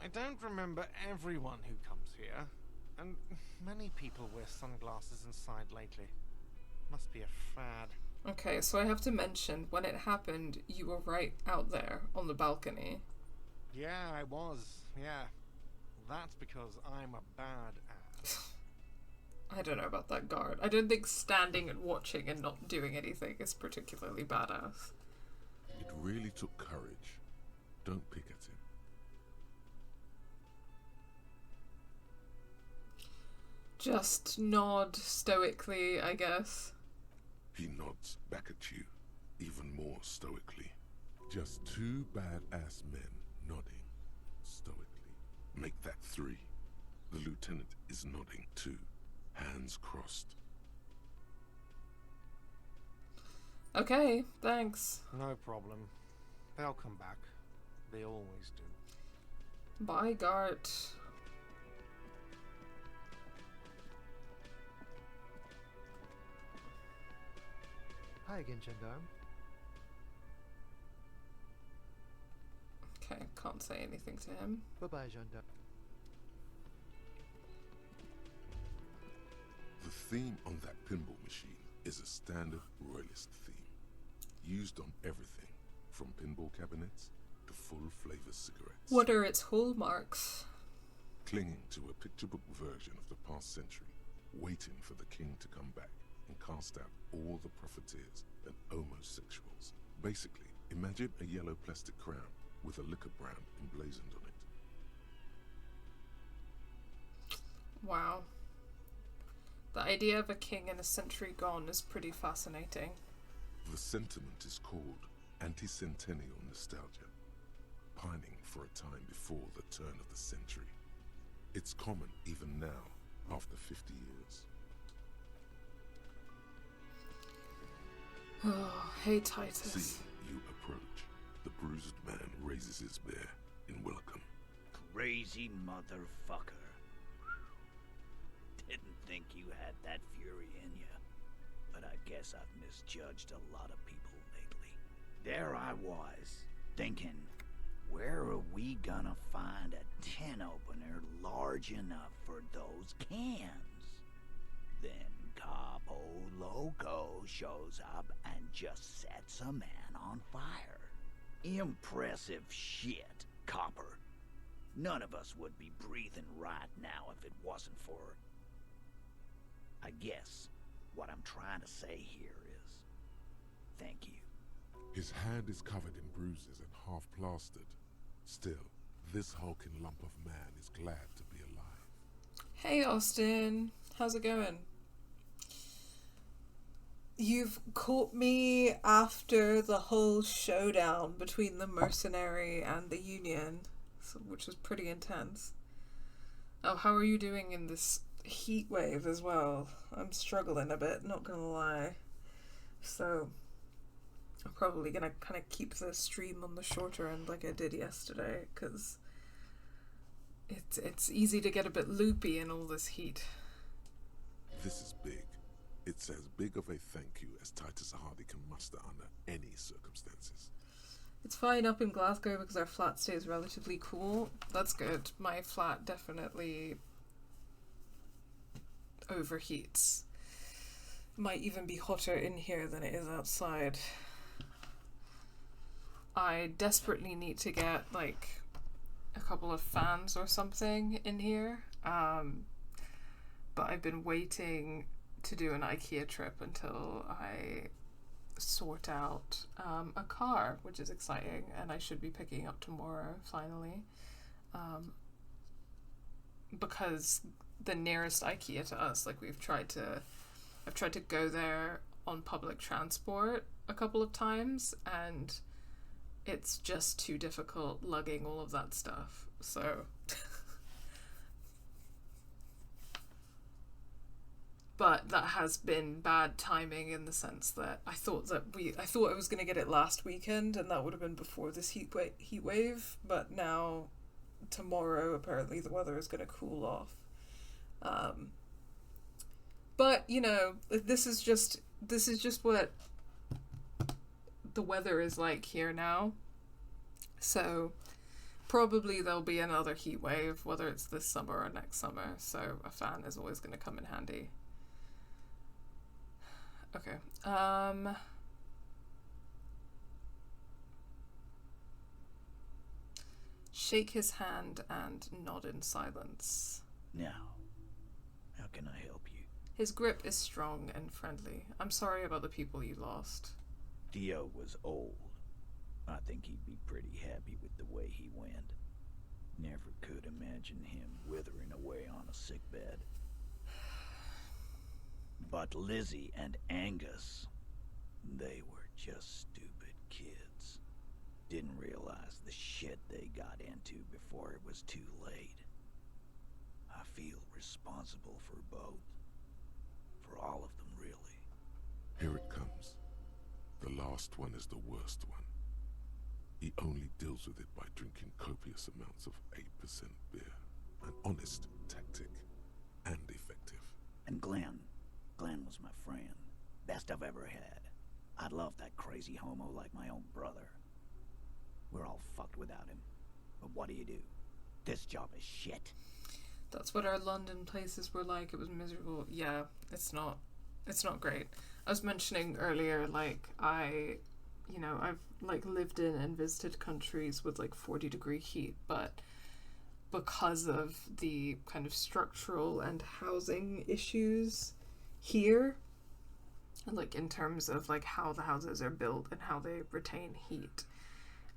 I don't remember everyone who comes here, and many people wear sunglasses inside lately. Must be a fad. Okay, so I have to mention, when it happened, you were right out there on the balcony. Yeah, I was. Yeah. That's because I'm a bad ass. I don't know about that guard. I don't think standing and watching and not doing anything is particularly badass. It really took courage. Don't pick at him. Just nod stoically, I guess. He nods back at you, even more stoically. Just two badass men nodding stoically. Make that three. The lieutenant is nodding too, hands crossed. Okay, thanks. No problem. They'll come back. They always do. Bye, Gart. Hi again, Gendarme. Okay, can't say anything to him. Bye-bye, Gendarme. The theme on that pinball machine is a standard royalist theme, used on everything from pinball cabinets to full-flavor cigarettes. What are its hallmarks? Clinging to a picture book version of the past century, waiting for the king to come back and cast out all the profiteers and homosexuals. Basically, imagine a yellow plastic crown with a liquor brand emblazoned on it. Wow. The idea of a king in a century gone is pretty fascinating. The sentiment is called anti-centennial nostalgia, pining for a time before the turn of the century. It's common even now, after 50 years. Oh, hey Titus. Seeing you approach, the bruised man raises his bear in welcome. Crazy motherfucker. Didn't think you had that fury in you. But I guess I've misjudged a lot of people lately. There I was, thinking, where are we gonna find a tin opener large enough for those cans? Then Capo Loco shows up and just sets a man on fire. Impressive shit, Copper. None of us would be breathing right now if it wasn't for... I guess what I'm trying to say here is, thank you. His hand is covered in bruises and half plastered. Still, this hulking lump of man is glad to be alive. Hey Austin, how's it going? You've caught me after the whole showdown between the mercenary and the Union, which was pretty intense. Oh, how are you doing in this heat wave as well? I'm struggling a bit, not gonna lie. So, I'm probably gonna kind of keep the stream on the shorter end like I did yesterday, because it's easy to get a bit loopy in all this heat. This is big. It's as big of a thank you as Titus Hardy can muster under any circumstances. It's fine up in Glasgow because our flat stays relatively cool. That's good. My flat definitely overheats. Might even be hotter in here than it is outside. I desperately need to get like a couple of fans or something in here. But I've been waiting to do an IKEA trip until I sort out a car, which is exciting, and I should be picking up tomorrow finally, because the nearest IKEA to us, like I've tried to go there on public transport a couple of times, and it's just too difficult lugging all of that stuff, so But that has been bad timing in the sense that I thought I was going to get it last weekend, and that would have been before this heat wave. But now, tomorrow, apparently the weather is going to cool off. But you know, this is just what the weather is like here now. So probably there'll be another heat wave, whether it's this summer or next summer. So a fan is always going to come in handy. Okay. Shake his hand and nod in silence. Now, how can I help you? His grip is strong and friendly. I'm sorry about the people you lost. Dio was old. I think he'd be pretty happy with the way he went. Never could imagine him withering away on a sickbed. But Lizzie and Angus, they were just stupid kids. Didn't realize the shit they got into before it was too late. I feel responsible for both. For all of them, really. Here it comes. The last one is the worst one. He only deals with it by drinking copious amounts of 8% beer. An honest tactic. And effective. And Glenn was my friend. Best I've ever had. I'd love that crazy homo like my own brother. We're all fucked without him. But what do? This job is shit. That's what our London places were like. It was miserable. Yeah, it's not great. I was mentioning earlier, like, I've like lived in and visited countries with like 40-degree heat, but because of the kind of structural and housing issues here, like in terms of like how the houses are built and how they retain heat,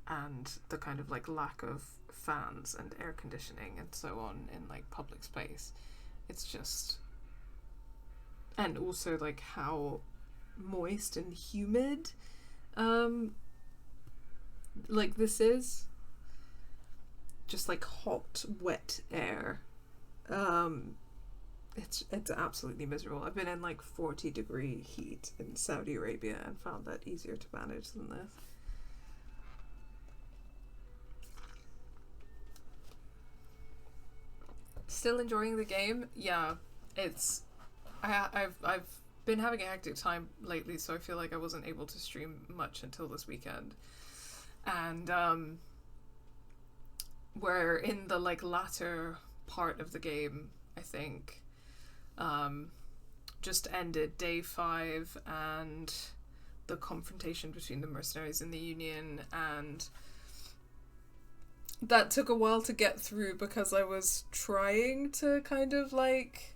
and the kind of like lack of fans and air conditioning and so on in like public space, it's just, and also like how moist and humid like this is, just like hot wet air. It's absolutely miserable. I've been in like 40-degree heat in Saudi Arabia and found that easier to manage than this. Still enjoying the game? Yeah, it's I've been having a hectic time lately, so I feel like I wasn't able to stream much until this weekend. And we're in the like latter part of the game, I think. Just ended day 5 and the confrontation between the mercenaries and the Union, and that took a while to get through because I was trying to kind of like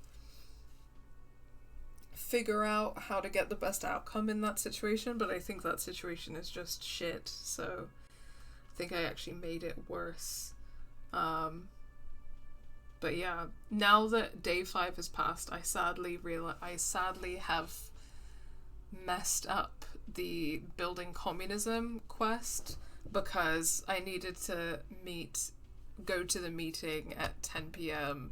figure out how to get the best outcome in that situation, but I think that situation is just shit, so I think I actually made it worse. But yeah, now that day 5 has passed, I sadly have messed up the building communism quest because I needed to go to the meeting at 10 p.m,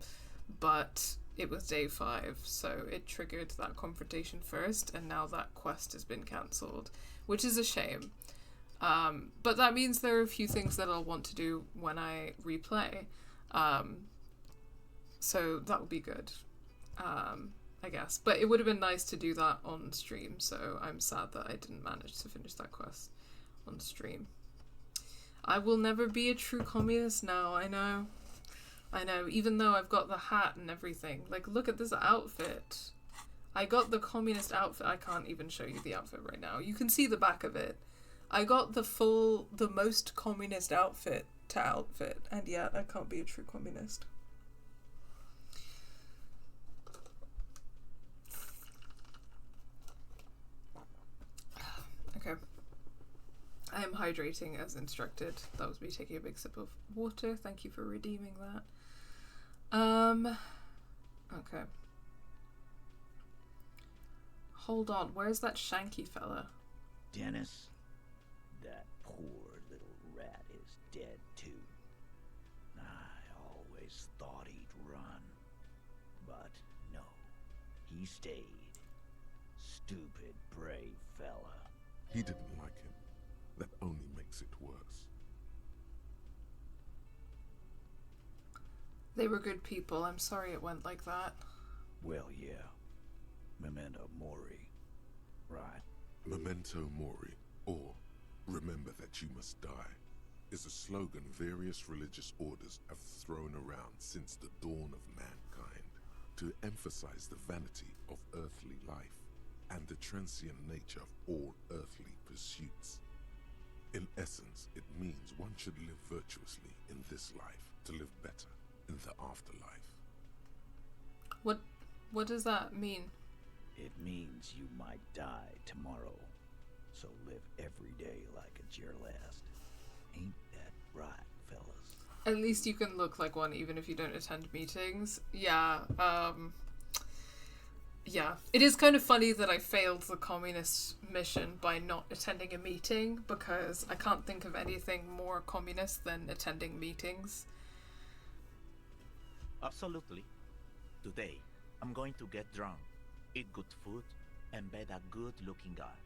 but it was day 5, so it triggered that confrontation first, and now that quest has been cancelled, which is a shame. But that means there are a few things that I'll want to do when I replay. So that would be good, I guess. But it would have been nice to do that on stream, so I'm sad that I didn't manage to finish that quest on stream. I will never be a true communist now, I know, even though I've got the hat and everything. Like, look at this outfit. I got the communist outfit. I can't even show you the outfit right now. You can see the back of it. I got the most communist outfit to outfit, and yet I can't be a true communist. Okay. I am hydrating as instructed. That was me taking a big sip of water. Thank you for redeeming that. Okay. Hold on, where's that Shanky fella? Dennis, that poor little rat is dead too. I always thought he'd run. But no, he he stayed. Stupid, brave fella. He didn't like him. That only makes it worse. They were good people. I'm sorry it went like that. Well, yeah. Memento mori. Right. Memento mori, or remember that you must die, is a slogan various religious orders have thrown around since the dawn of mankind to emphasize the vanity of earthly life and the transient nature of all earthly pursuits. In essence, it means one should live virtuously in this life to live better in the afterlife. What does that mean? It means you might die tomorrow. So live every day like it's your last. Ain't that right, fellas? At least you can look like one even if you don't attend meetings. Yeah, yeah. It is kind of funny that I failed the communist mission by not attending a meeting, because I can't think of anything more communist than attending meetings. Absolutely. Today, I'm going to get drunk, eat good food, and bed a good-looking guy.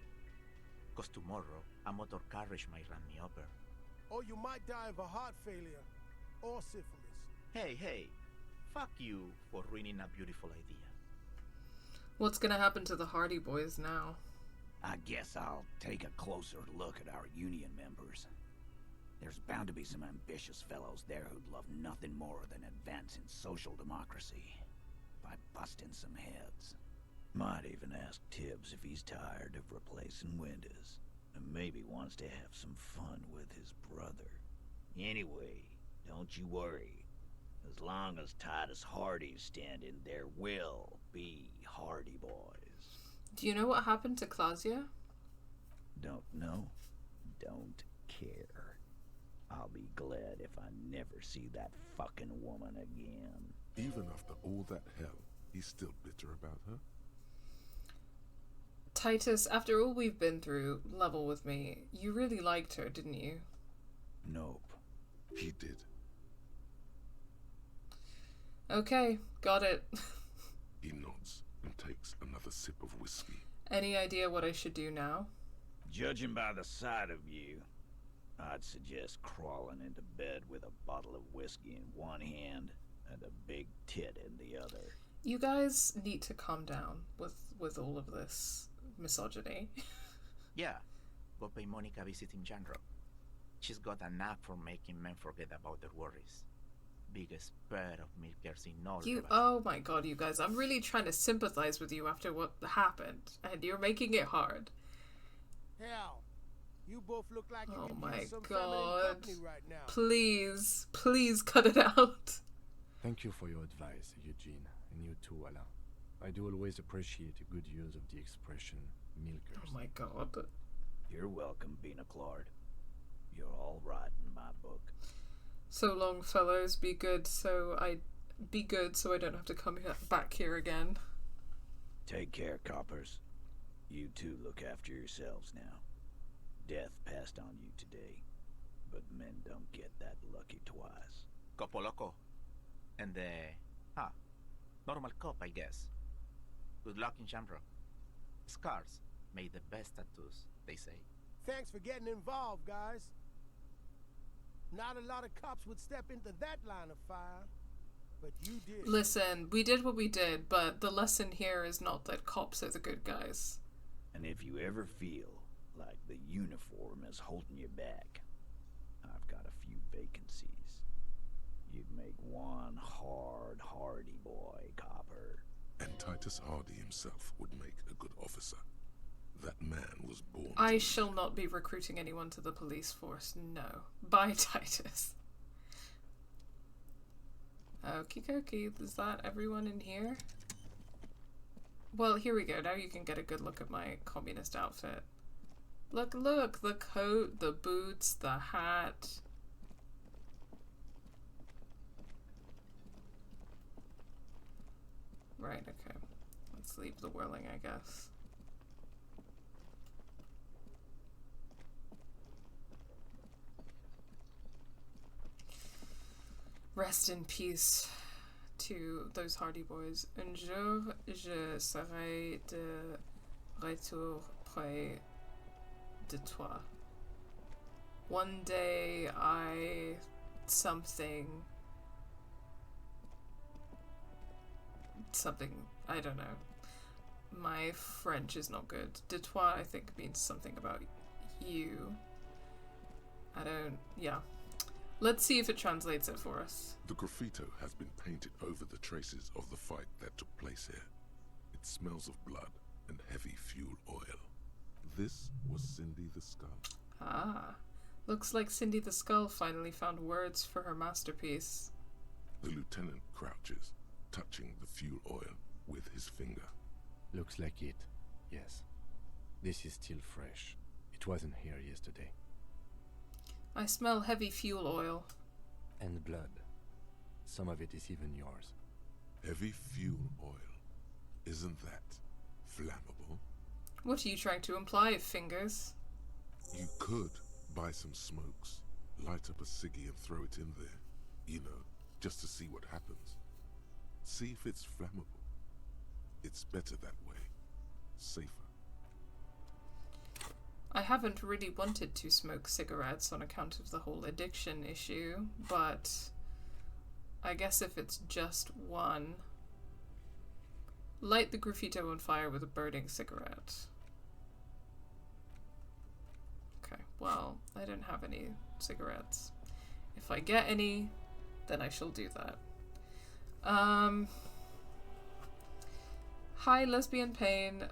Cause tomorrow, a motor carriage might run me over. Or you might die of a heart failure, or syphilis. Hey, fuck you for ruining a beautiful idea. What's gonna happen to the Hardy Boys now? I guess I'll take a closer look at our union members. There's bound to be some ambitious fellows there who'd love nothing more than advancing social democracy by busting some heads. Might even ask Tibbs if he's tired of replacing windows, and maybe wants to have some fun with his brother. Anyway, don't you worry. As long as Titus Hardy's standing, there will be Hardy Boys. Do you know what happened to Claudia? Don't know. Don't care. I'll be glad if I never see that fucking woman again. Even after all that hell, he's still bitter about her? Titus, after all we've been through, level with me. You really liked her, didn't you? Nope. He did. Okay, got it. He nods and takes another sip of whiskey. Any idea what I should do now? Judging by the sight of you, I'd suggest crawling into bed with a bottle of whiskey in one hand and a big tit in the other. You guys need to calm down with all of this misogyny. Yeah, go pay Monica a visit in Janro. She's got a knack for making men forget about their worries. Biggest pair of milkers in all. Oh my god, you guys, I'm really trying to sympathize with you after what happened, and you're making it hard. Hell, you both look like you Oh could my use some god. feminine company right now. Please cut it out. Thank you for your advice, Eugene, and you too, Alain. I do always appreciate a good use of the expression milkers. Oh my god. You're welcome, Bina Claude. You're all right in my book. So long, fellows. Be good so I don't have to come back here again. Take care, coppers. You two look after yourselves now. Death passed on you today, but men don't get that lucky twice. Copo loco. And normal cop, I guess. Good luck in Shamrock. Scars made the best tattoos, they say. Thanks for getting involved, guys. Not a lot of cops would step into that line of fire, but you did. Listen, we did what we did, but the lesson here is not that cops are the good guys. And if you ever feel like the uniform is holding you back, I've got a few vacancies. You'd make one hardy boy, copper. And Titus Hardy himself would make a good officer. That man was born. I shall not be recruiting anyone to the police force, no. Bye, Titus. Okie dokie, is that everyone in here? Well, here we go. Now you can get a good look at my communist outfit. Look, the coat, the boots, the hat. Right, okay. Let's leave the whirling, I guess. Rest in peace to those hardy boys. Un jour, je serai de retour près de toi. One day, something, I don't know. My French is not good. De toi, I think, means something about you. Yeah. Let's see if it translates it for us. The graffito has been painted over the traces of the fight that took place here. It smells of blood and heavy fuel oil. This was Cindy the Skull. Ah. Looks like Cindy the Skull finally found words for her masterpiece. The lieutenant crouches, touching the fuel oil with his finger. Looks like it, yes. This is still fresh. It wasn't here yesterday. I smell heavy fuel oil. And blood. Some of it is even yours. Heavy fuel oil. Isn't that flammable? What are you trying to imply, Fingers? You could buy some smokes, light up a ciggy and throw it in there. You know, just to see what happens. See if it's flammable. It's better that way. Safer. I haven't really wanted to smoke cigarettes on account of the whole addiction issue, but I guess if it's just one... Light the graffito on fire with a burning cigarette. Okay, well, I don't have any cigarettes. If I get any, then I shall do that. Hi, Lesbian Pain.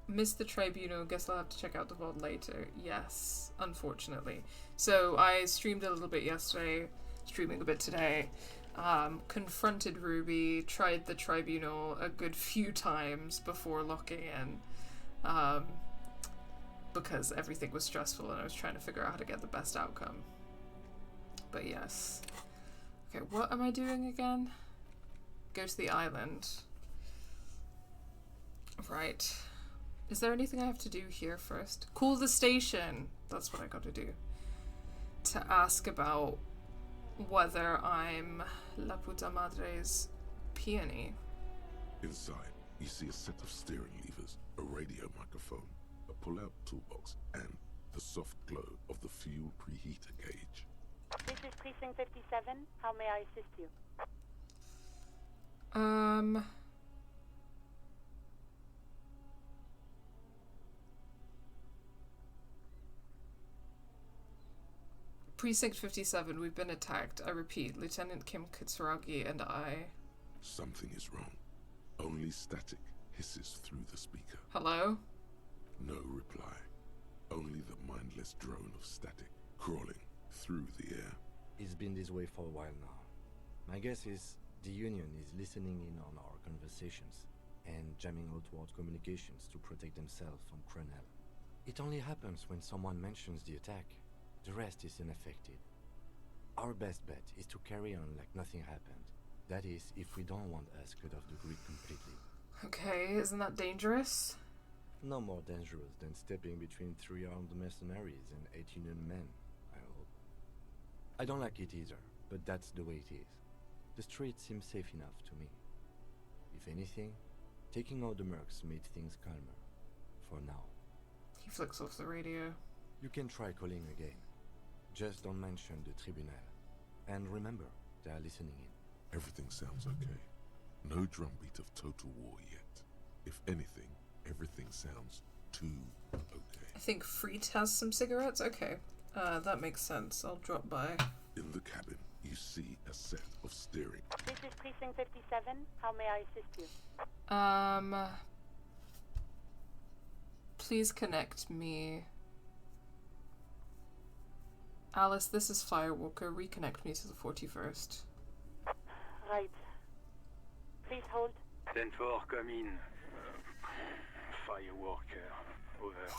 Missed the Tribunal. Guess I'll have to check out the VOD later. Yes, unfortunately. So I streamed a little bit yesterday, streaming a bit today. Confronted Ruby, tried the Tribunal a good few times before locking in. Because everything was stressful and I was trying to figure out how to get the best outcome. But yes. Okay, what am I doing again? Go to the island. Right. Is there anything I have to do here first? Call the station! That's what I gotta do. To ask about whether I'm La Puta Madre's peony. Inside, you see a set of steering levers, a radio microphone, a pull-out toolbox, and the soft glow of the fuel preheater gauge. This is Precinct 57. How may I assist you? Precinct 57, we've been attacked. I repeat, Lieutenant Kim Kitsuragi and I... Something is wrong. Only static hisses through the speaker. Hello? No reply. Only the mindless drone of static crawling through the air. It's been this way for a while now. My guess is the Union is listening in on our conversations and jamming outward communications to protect themselves from Cronel. It only happens when someone mentions the attack. The rest is unaffected. Our best bet is to carry on like nothing happened. That is, if we don't want us cut off the grid completely. Okay, isn't that dangerous? No more dangerous than stepping between 3 armed mercenaries and 8 Union men, I hope. I don't like it either, but that's the way it is. The street seems safe enough to me. If anything, taking out the mercs made things calmer. For now. He flicks off the radio. You can try calling again. Just don't mention the tribunal. And remember, they are listening in. Everything sounds okay. No drumbeat of total war yet. If anything, everything sounds too okay. I think Freet has some cigarettes? Okay. That makes sense. I'll drop by. In the cabin, you see a set of steering. This is Precinct 57. How may I assist you? Please connect me. Alice, this is Firewalker. Reconnect me to the 41st. Right. Please hold. 10-4, come in. Firewalker. Over.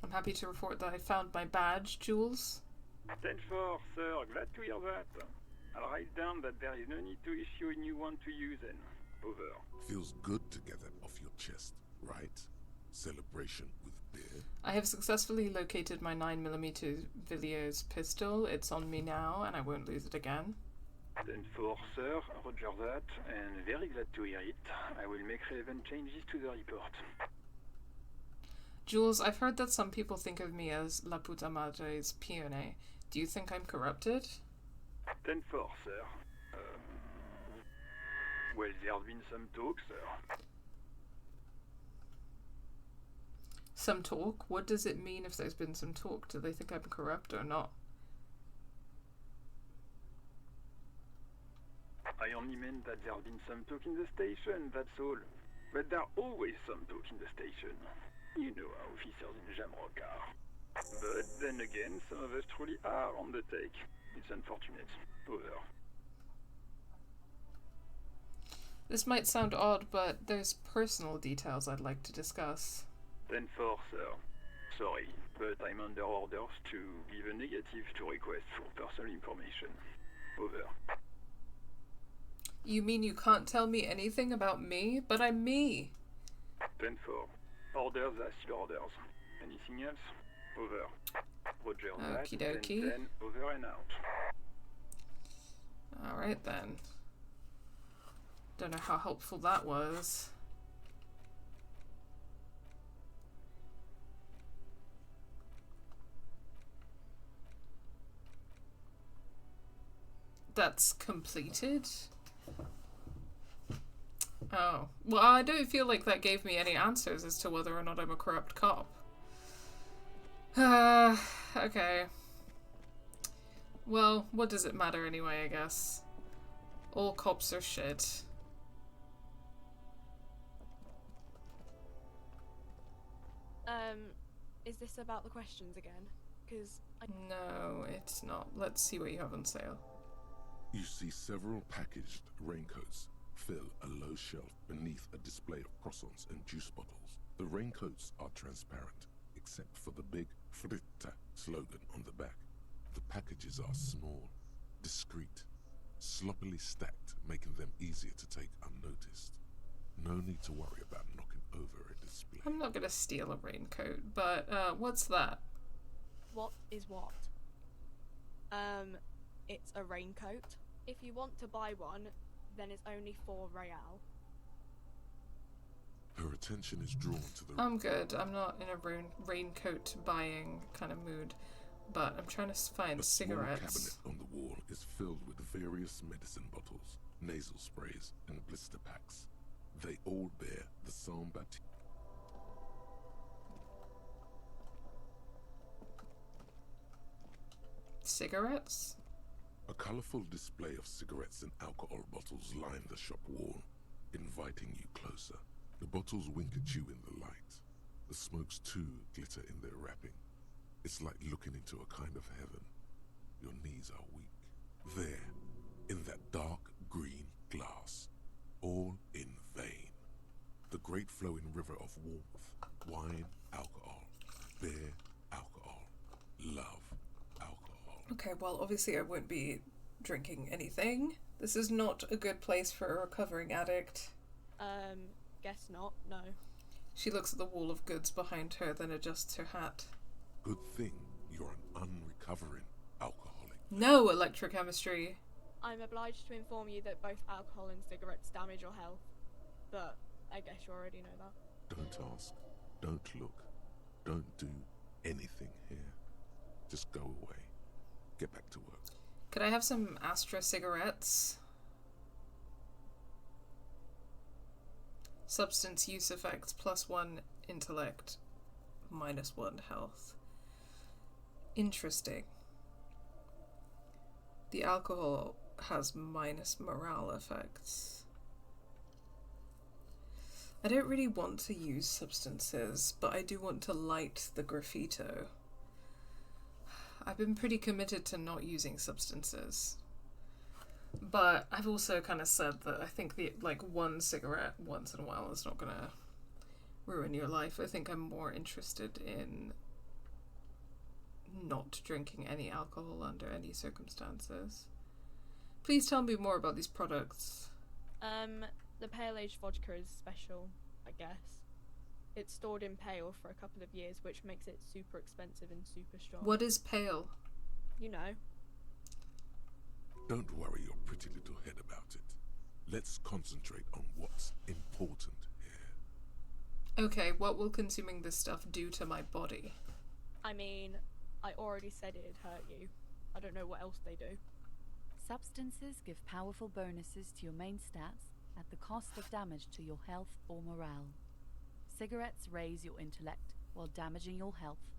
I'm happy to report that I found my badge, Jules. 10-4, sir. Glad to hear that. I'll write down that there is no need to issue a new one to you then. Over. Feels good to get that off your chest, right? Celebration with beer. I have successfully located my 9mm Villiers pistol. It's on me now, and I won't lose it again. 10-4, sir. Roger that. And very glad to hear it. I will make relevant changes to the report. Jules, I've heard that some people think of me as La Puta Madre's peony. Do you think I'm corrupted? 10-4, sir. Well, there's been some talk, sir. Some talk? What does it mean if there's been some talk? Do they think I'm corrupt or not? I only meant that there's been some talk in the station, that's all. But there's always some talk in the station. You know how officers in Jamrock are. But then again, some of us truly are on the take. It's unfortunate. Over. This might sound odd, but there's personal details I'd like to discuss. 10-4, sir. Sorry, but I'm under orders to give a negative to requests for personal information. Over. You mean you can't tell me anything about me? But I'm me. 10-4. Orders are still orders. Anything else? Over. Roger that. Okie dokie. 10-10, over and out. Alright then. Don't know how helpful that was. That's completed? Oh. Well, I don't feel like that gave me any answers as to whether or not I'm a corrupt cop. Okay. Well, what does it matter anyway, I guess? All cops are shit. Is this about the questions again? Because No, it's not. Let's see what you have on sale. You see several packaged raincoats fill a low shelf beneath a display of croissants and juice bottles. The raincoats are transparent, except for the big Fritta slogan on the back. The packages are small, discreet, sloppily stacked, making them easier to take unnoticed. No need to worry about knocking over a display. I'm not gonna steal a raincoat, but what's that? what is what? It's a raincoat. If you want to buy one, then it's only 4 real. Her attention is drawn to the... I'm good. I'm not in a raincoat buying kind of mood, but I'm trying to find cigarettes. A small cabinet on the wall is filled with various medicine bottles, nasal sprays, and blister packs. They all bear the Saint Baptiste. Cigarettes? A colourful display of cigarettes and alcohol bottles line the shop wall, inviting you closer. The bottles wink at you in the light. The smokes too glitter in their wrapping. It's like looking into a kind of heaven. Your knees are weak. There, in that dark green glass, all in vain. The great flowing river of warmth, wine, alcohol, beer, alcohol, love, alcohol. Okay, well, obviously I won't be drinking anything. This is not a good place for a recovering addict. Guess not, no. She looks at the wall of goods behind her, then adjusts her hat. Good thing you're an unrecovering alcoholic. No electrochemistry. I'm obliged to inform you that both alcohol and cigarettes damage your health. But I guess you already know that. Don't ask. Don't look. Don't do anything here. Just go away. Get back to work. Could I have some Astra cigarettes? Substance use effects +1 intellect, -1 health. Interesting. The alcohol has minus morale effects. I don't really want to use substances, but I do want to light the graffito. I've been pretty committed to not using substances. But I've also kind of said that I think one cigarette once in a while is not gonna ruin your life. I think I'm more interested in not drinking any alcohol under any circumstances. Please tell me more about these products. The Pale Age vodka is special, I guess. It's stored in pale for a couple of years, which makes it super expensive and super strong. What is pale? You know. Don't worry your pretty little head about it. Let's concentrate on what's important here. Okay, what will consuming this stuff do to my body? I mean, I already said it'd hurt you. I don't know what else they do. Substances give powerful bonuses to your main stats at the cost of damage to your health or morale. Cigarettes raise your intellect while damaging your health.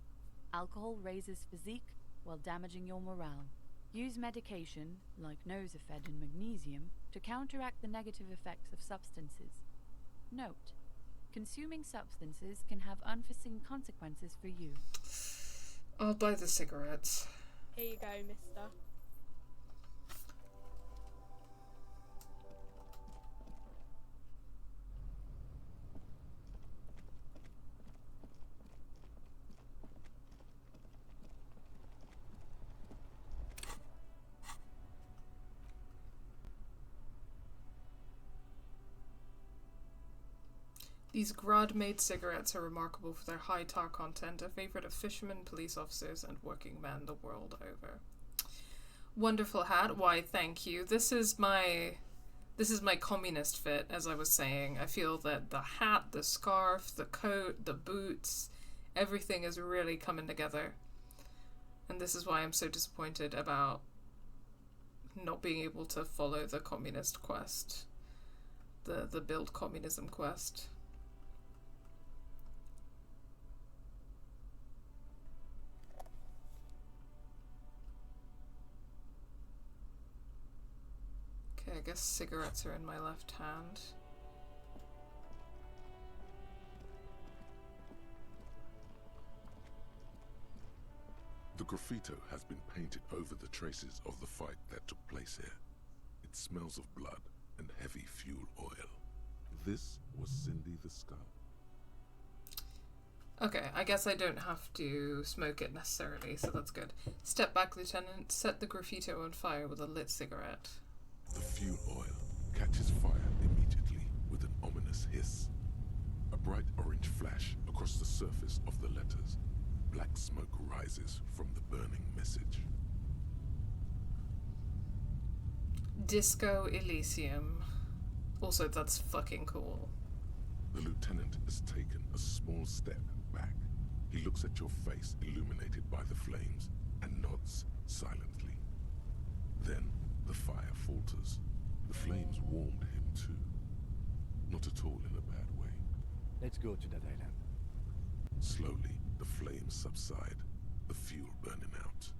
Alcohol raises physique while damaging your morale. Use medication, like Nosafed and magnesium, to counteract the negative effects of substances. Note: consuming substances can have unforeseen consequences for you. I'll buy the cigarettes. Here you go, mister. These Grad-made cigarettes are remarkable for their high tar content, a favorite of fishermen, police officers, and working men the world over. Wonderful hat. Why, thank you. This is my communist fit, as I was saying. I feel that the hat, the scarf, the coat, the boots, everything is really coming together. And this is why I'm so disappointed about not being able to follow the communist quest. The build communism quest. I guess cigarettes are in my left hand. The graffito has been painted over the traces of the fight that took place here. It smells of blood and heavy fuel oil. This was Cindy the Skull. Okay, I guess I don't have to smoke it necessarily, so that's good. Step back, Lieutenant. Set the graffito on fire with a lit cigarette. The fuel oil catches fire immediately with an ominous hiss. A bright orange flash across the surface of the letters. Black smoke rises from the burning message. Disco Elysium. Also, that's fucking cool. The lieutenant has taken a small step back. He looks at your face illuminated by the flames and nods silently. Then the fire falters. The flames warmed him too. Not at all in a bad way. Let's go to that island. Slowly, the flames subside, the fuel burning out.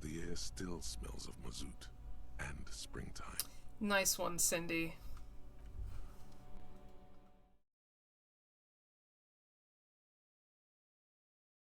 The air still smells of mazout and springtime. Nice one, Cindy.